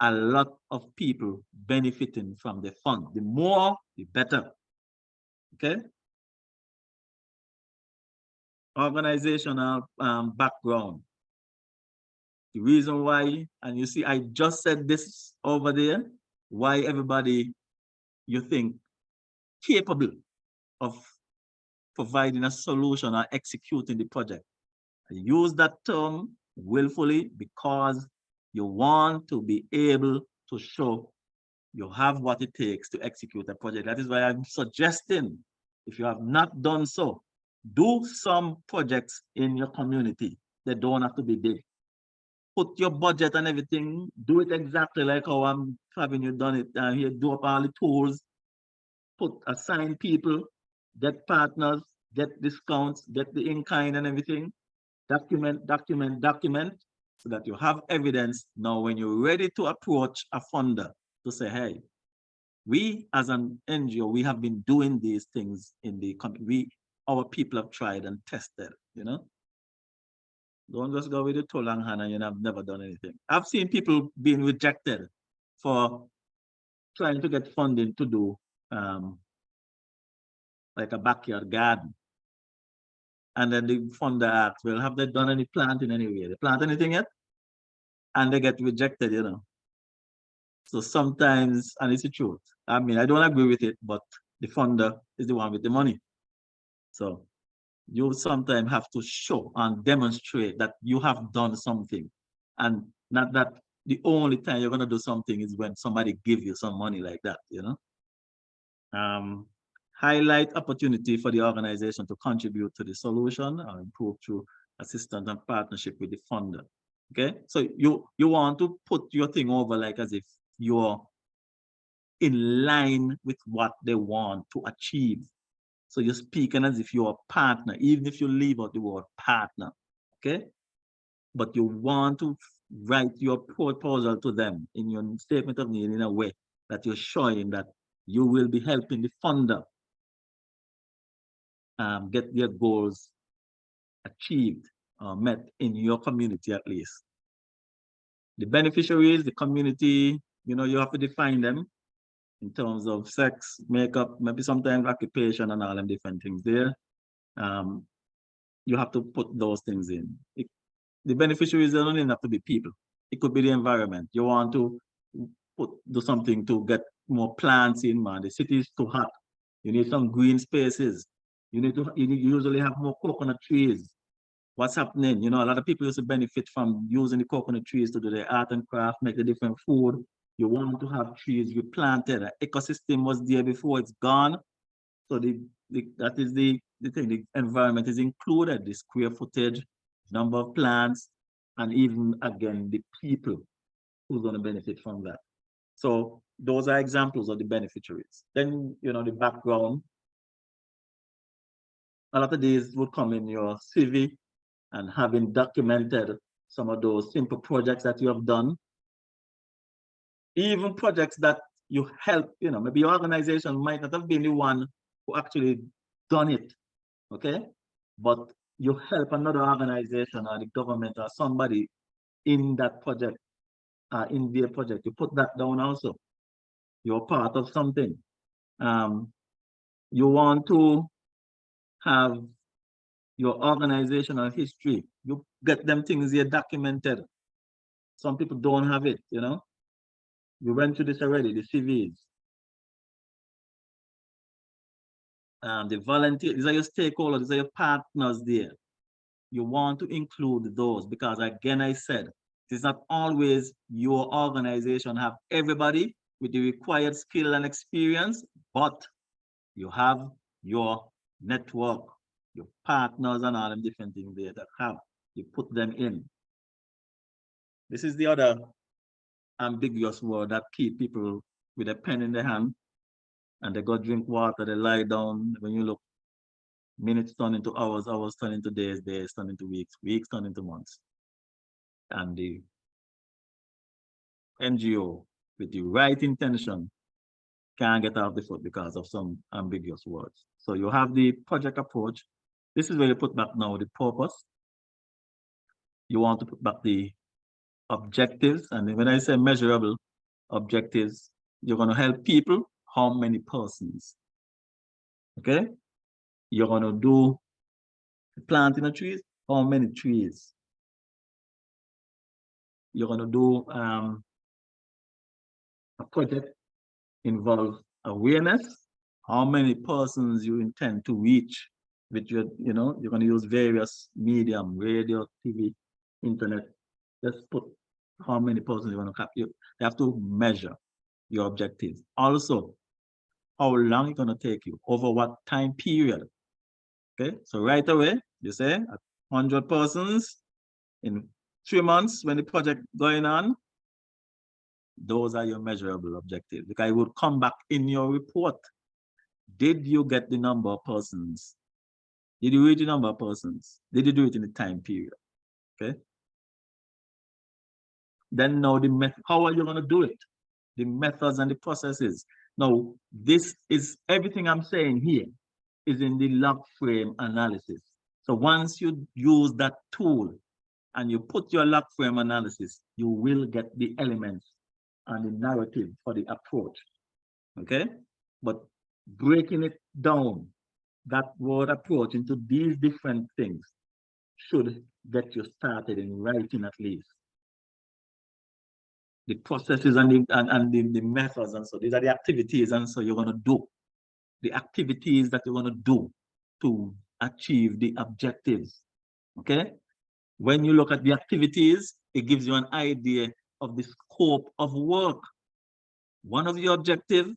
a lot of people benefiting from the fund. The more, the better. Okay? Organizational background. The reason why, and you see, I just said this over there, why everybody you think capable of providing a solution or executing the project. I use that term willfully because you want to be able to show you have what it takes to execute a project. That is why I'm suggesting, if you have not done so, do some projects in your community. They don't have to be big. Put your budget and everything, do it exactly like how I'm having you done it. Here, do up all the tools, assign people, get partners, get discounts, get the in-kind and everything. Document, so that you have evidence. Now, when you're ready to approach a funder to say, hey, We as an NGO, we have been doing these things in the country. Our people have tried and tested, you know. Don't just go with the toe long hand and you have never done anything. I've seen people being rejected for trying to get funding to do like a backyard garden. And then the funder asks, well, have they done any planting anywhere? They plant anything yet? And they get rejected, you know. So sometimes, and it's the truth. I mean, I don't agree with it, but the funder is the one with the money. So you sometimes have to show and demonstrate that you have done something. And not that the only time you're going to do something is when somebody gives you some money like that, you know. Highlight opportunity for the organization to contribute to the solution or improve through assistance and partnership with the funder. Okay, so you want to put your thing over like as if you're in line with what they want to achieve. So you're speaking as if you're a partner, even if you leave out the word partner. Okay, but you want to write your proposal to them in your statement of need in a way that you're showing that you will be helping the funder get their goals achieved or met in your community at least. The beneficiaries, the community, you know, you have to define them in terms of sex, makeup, maybe sometimes occupation and all them different things there. You have to put those things in. The beneficiaries don't even have to be people. It could be the environment. You want to do something to get more plants in, man. The city is too hot. You need some green spaces. You usually have more coconut trees. What's happening? You know, a lot of people used to benefit from using the coconut trees to do their art and craft, make the different food. You want to have trees replanted. An ecosystem was there before, it's gone. So that is the thing. The environment is included, the square footage, number of plants, and even again the people who's going to benefit from that. So those are examples of the beneficiaries. Then, you know, the background. A lot of these would come in your CV and having documented some of those simple projects that you have done. Even projects that you help, you know, maybe your organization might not have been the one who actually done it, okay? But you help another organization or the government or somebody in that project, in their project. You put that down also. You're part of something. You want to have your organizational history. You get them things here documented. Some people don't have it, you know. We went through this already, the CVs. The volunteers, these are your stakeholders, these are your partners there. You want to include those because again, I said, it's not always your organization have everybody with the required skill and experience, but you have your network, your partners and all them different things there that have, you put them in. This is the other ambiguous word that keep people with a pen in their hand and they go drink water, they lie down. When you look, minutes turn into hours, hours turn into days, days turn into weeks, weeks turn into months. And the NGO with the right intention can't get off the foot because of some ambiguous words. So you have the project approach. This is where you put back now the purpose. You want to put back the objectives. And when I say measurable objectives, you're going to help people. How many persons? Okay. You're going to do planting of trees. How many trees? You're going to do a project involve awareness. How many persons you intend to reach with your, you know, you're going to use various medium, radio, TV, internet. Just put how many persons you want to capture. You have to measure your objectives. Also, how long it's going to take you, over what time period. Okay, so right away, you say 100 persons in 3 months when the project going on. Those are your measurable objectives. Because I would come back in your report. Did you get the number of persons? Did you reach the number of persons? Did you do it in the time period? Okay. Then now how are you going to do it? The methods and the processes. Now, this is everything I'm saying here is in the log frame analysis. So once you use that tool and you put your log frame analysis, you will get the elements and the narrative for the approach. Okay? But breaking it down, that word approach, into these different things should get you started in writing at least. The processes and the methods, and so these are the activities, and so you're going to do the activities that you're going to do to achieve the objectives. Okay, when you look at the activities, it gives you an idea of the scope of work. One of your objectives,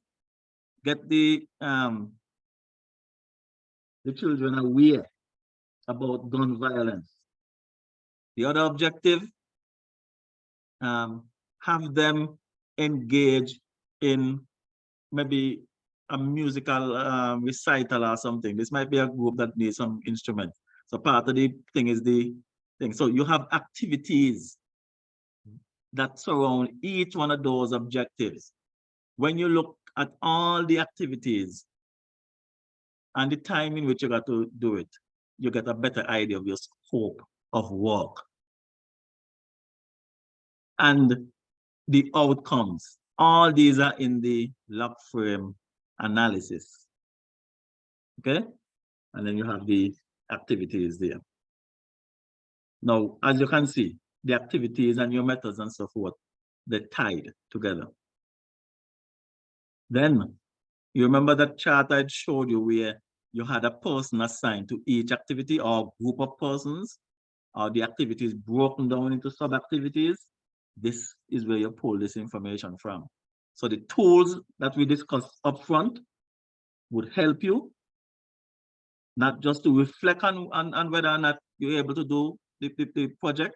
get the children aware about gun violence. The other objective, have them engage in maybe a musical recital or something. This might be a group that needs some instrument. So part of the thing is the thing. So you have activities that surround each one of those objectives. When you look at all the activities and the time in which you got to do it, you get a better idea of your scope of work. And the outcomes, all these are in the log frame analysis. Okay? And then you have the activities there. Now, as you can see, the activities and your methods and so forth, they're tied together. Then, you remember that chart I showed you where you had a person assigned to each activity or group of persons, or the activities broken down into sub-activities? This is where you pull this information from. So the tools that we discussed up front would help you, not just to reflect on whether or not you're able to do the project,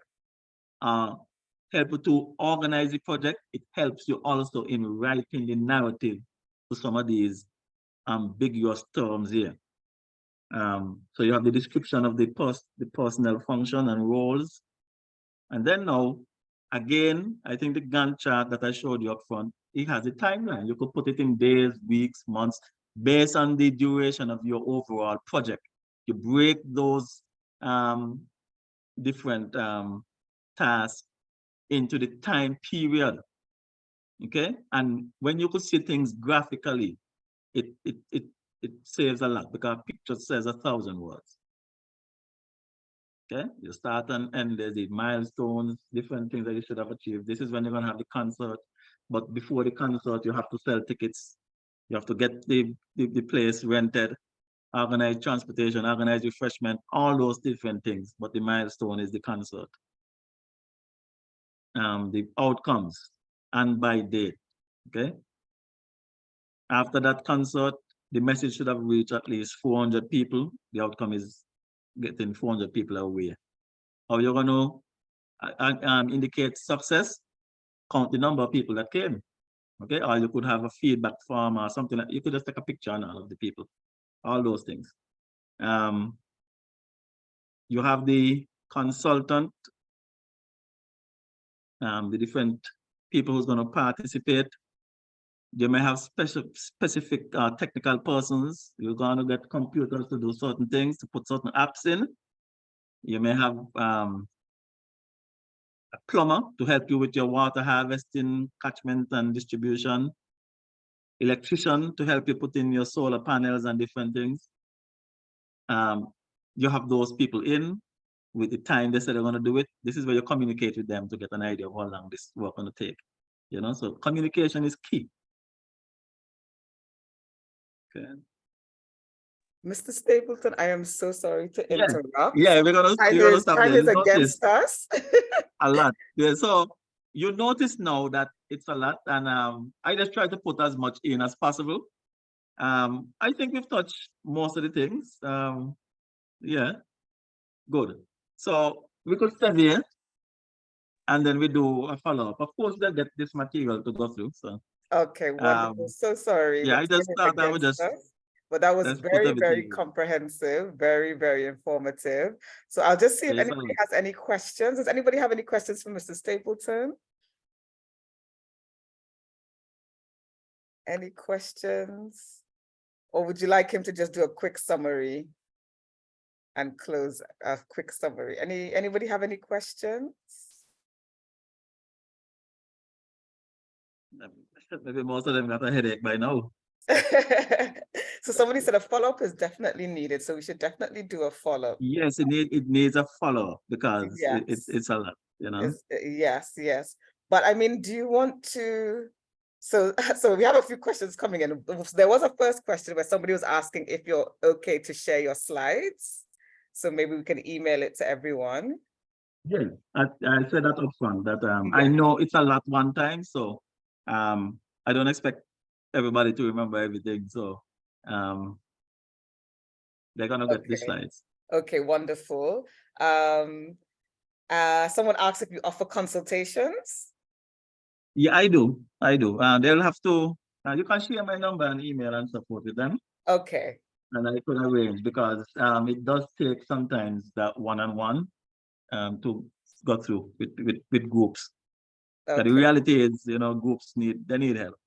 help you to organize the project. It helps you also in writing the narrative to some of these ambiguous terms here. So you have the description of the personnel function and roles. And then now, again, I think the Gantt chart that I showed you up front, it has a timeline. You could put it in days, weeks, months, based on the duration of your overall project. You break those different tasks into the time period. Okay, and when you could see things graphically, it saves a lot, because a picture says 1,000 words. Okay, you start and end, there's the milestones, different things that you should have achieved. This is when you're going to have the concert. But before the concert, you have to sell tickets. You have to get the place rented, organize transportation, organize refreshment, all those different things. But the milestone is the concert. The outcomes and by date. Okay. After that concert, the message should have reached at least 400 people. The outcome is getting 400 people away. How you're going to indicate success? Count the number of people that came. Okay, or you could have a feedback form or something like, you could just take a picture on all of the people, all those things. You have the consultant, the different people who's going to participate. You may have specific technical persons. You're going to get computers to do certain things, to put certain apps in. You may have a plumber to help you with your water harvesting, catchment and distribution. Electrician to help you put in your solar panels and different things. You have those people in with the time they said they're going to do it. This is where you communicate with them to get an idea of how long this work going to take. You know, so communication is key. Okay. Mr. Stapleton, I am so sorry to interrupt. Yeah, we're gonna stop time there. is against us. A lot. Yeah, so you notice now that it's a lot, and I just try to put as much in as possible. I think we've touched most of the things. Yeah, good. So we could stay here, and then we do a follow-up. Of course, they'll get this material to go through. So okay, wonderful. So sorry. yeah, I just thought I would just. But that was very, very comprehensive, very, very informative. So I'll just see if anybody has any questions. Does anybody have any questions for Mr. Stapleton? Any questions? Or would you like him to just do a quick summary and close a quick summary? Anybody have any questions? Maybe most of them got a headache by now. So somebody said a follow-up is definitely needed. So we should definitely do a follow-up. Yes, it needs a follow-up because Yes. it's a lot, you know. Yes. But I mean, do you want to? So we have a few questions coming in. There was a first question where somebody was asking if you're okay to share your slides. So maybe we can email it to everyone. Yeah, I said that up front that I Yeah. know it's a lot one time, so I don't expect everybody to remember everything. So they're gonna get the Okay. slides. Okay, wonderful. Someone asked if you offer consultations. Yeah, I do. They'll have to. You can share my number and email and support with them, Okay. and I could arrange because it does take sometimes that one-on-one to go through with groups. But the Okay. reality is, you know, groups need help.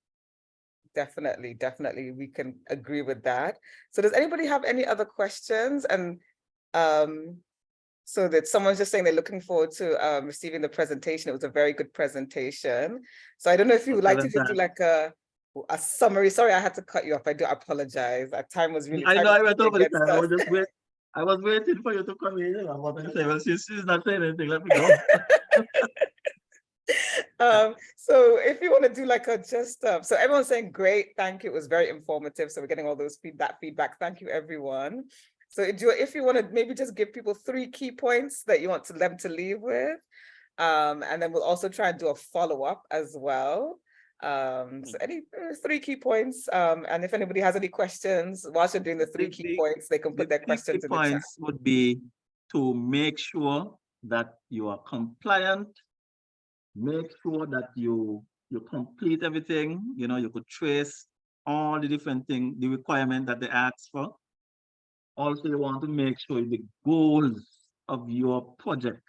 Definitely. We can agree with that. So does anybody have any other questions? And so that someone's just saying they're looking forward to receiving the presentation. It was a very good presentation. So I don't know if you would like to just do like a summary. Sorry, I had to cut you off. I do apologize. That time was really I know I went over the against time. us. I was waiting for you to come in. And what I say, well, she's not saying anything. Let me go. So if you want to do like a just so everyone's saying great, thank you. It was very informative. So we're getting all those feedback. Thank you, everyone. So if you want to maybe just give people 3 key points that you want them to leave with, and then we'll also try and do a follow-up as well. So any 3 key points, and if anybody has any questions whilst you're doing the 3 key points, they can put their questions in the chat. Points would be to make sure that you are compliant, make sure that you complete everything, you know, you could trace all the different things, the requirement that they ask for. Also, you want to make sure the goals of your project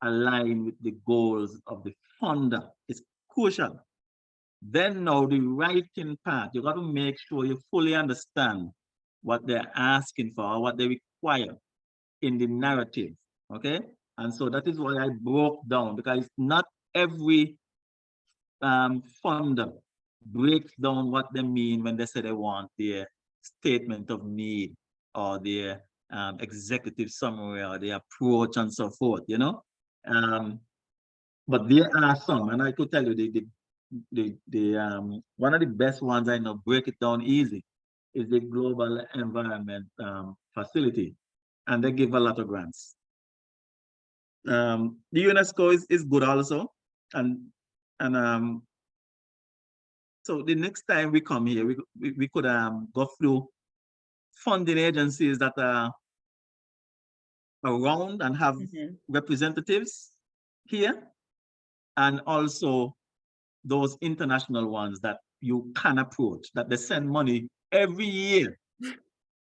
align with the goals of the funder. It's crucial. Then now the writing part, you got to make sure you fully understand what they're asking for or what they require in the narrative, okay? And so that is why I broke down, because not every funder breaks down what they mean when they say they want their statement of need or their executive summary or the approach and so forth, you know? But there are some, and I could tell you one of the best ones I know, break it down easy, is the Global Environment Facility, and they give a lot of grants. The UNESCO is good also, and so the next time we come here, we could go through funding agencies that are around and have representatives here, and also those international ones that you can approach, that they send money every year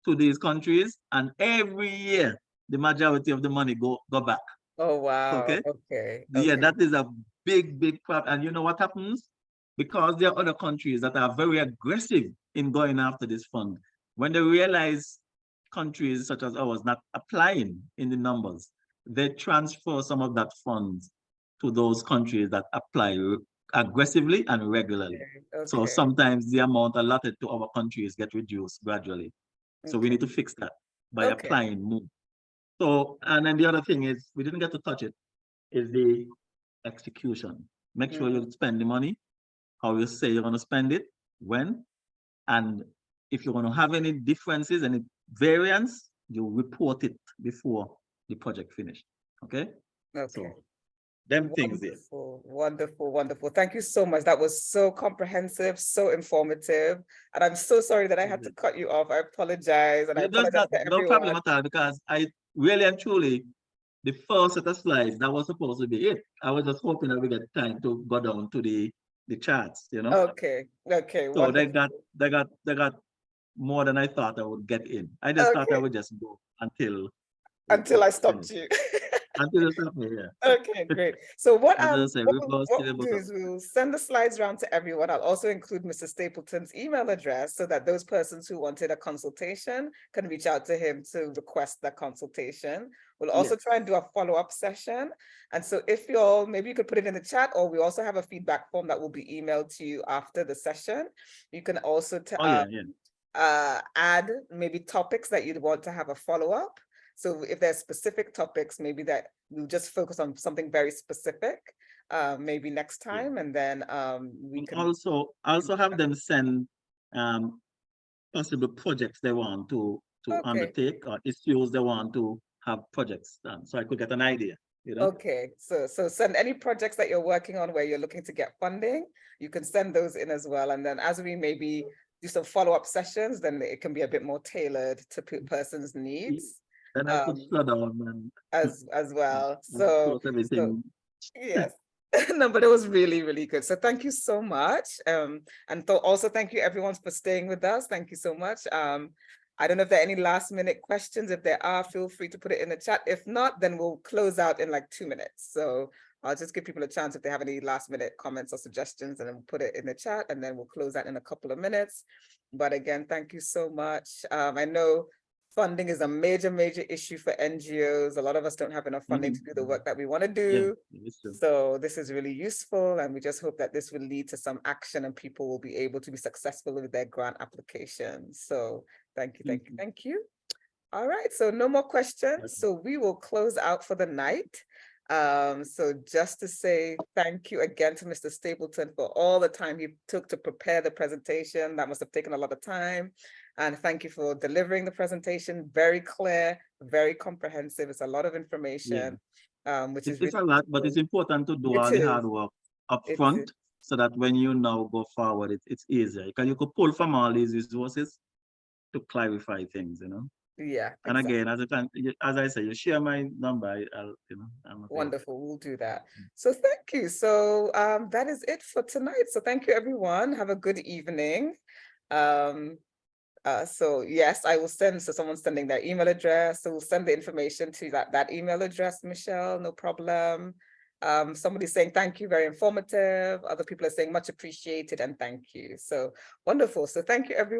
to these countries, and every year the majority of the money go back. Oh wow. Okay. Yeah, that is a big problem. And you know what happens? Because there are other countries that are very aggressive in going after this fund. When they realize countries such as ours not applying in the numbers, they transfer some of that funds to those countries that apply aggressively and regularly. So sometimes the amount allotted to our countries get reduced gradually. So we need to fix that by applying more. So, and then the other thing is, we didn't get to touch it, is the execution. Make sure you spend the money, how you say you're going to spend it, when, and if you're going to have any differences, any variance, you report it before the project finished. Okay? So, them things there. Wonderful. Thank you so much. That was so comprehensive, so informative. And I'm so sorry that I had to cut you off. I apologize. And I apologize to everyone. No problem at all, because I really and truly, the first set of slides, that was supposed to be it. I was just hoping that we get time to go down to the charts, you know? Okay. So wonderful. they got more than I thought I would get in. I just thought I would just go until I stopped you. Until it's happening, yeah. Okay, great. So what As I say, what we go we'll do Stapleton. is we'll send the slides around to everyone. I'll also include Mr. Stapleton's email address so that those persons who wanted a consultation can reach out to him to request that consultation. We'll also Yes. try and do a follow-up session. And so if you're, maybe you could put it in the chat, or we also have a feedback form that will be emailed to you after the session. You can also Oh yeah, yeah. add maybe topics that you'd want to have a follow-up. So if there's specific topics, maybe that we'll just focus on something very specific, maybe next Yeah. time, and then we And can. also have them send possible projects they want to Okay, undertake or issues they want to have projects done. So I could get an idea, you know? okay. So send any projects that you're working on where you're looking to get funding. You can send those in as well, and then as we maybe do some follow-up sessions, then it can be a bit more tailored to person's needs. Then I could Um, slow down as well. and So close everything. yes. No, but it was really, really good. So thank you so much. And also thank you everyone for staying with us. Thank you so much. I don't know if there are any last minute questions. If there are, feel free to put it in the chat. If not, then we'll close out in like 2 minutes. So I'll just give people a chance if they have any last minute comments or suggestions, and then we'll put it in the chat, and then we'll close out in a couple of minutes. But again, thank you so much. I know funding is a major, major issue for NGOs. A lot of us don't have enough funding to do the work that we want to Yeah, do. it's true. So this is really useful, and we just hope that this will lead to some action and people will be able to be successful with their grant applications. So thank you, thank you, thank you. All right, so no more questions. So we will close out for the night. So just to say thank you again to Mr. Stapleton for all the time he took to prepare the presentation. That must have taken a lot of time. And thank you for delivering the presentation. Very clear, very comprehensive. It's a lot of information, which is It's really a lot, but useful. it's important to do It all the is. hard work up It is. front so that when you now go forward, it's easier. Because you could pull from all these resources to clarify things, you know. Yeah, And exactly. again, as I say, you share my number, I'll, I'm available. Wonderful. We'll do that. So thank you. So that is it for tonight. So thank you, everyone. Have a good evening. So yes, I will send, so someone's sending their email address. So we'll send the information to that email address, Michelle, no problem. Somebody's saying thank you, very informative. Other people are saying much appreciated and thank you. So wonderful. So thank you, everyone.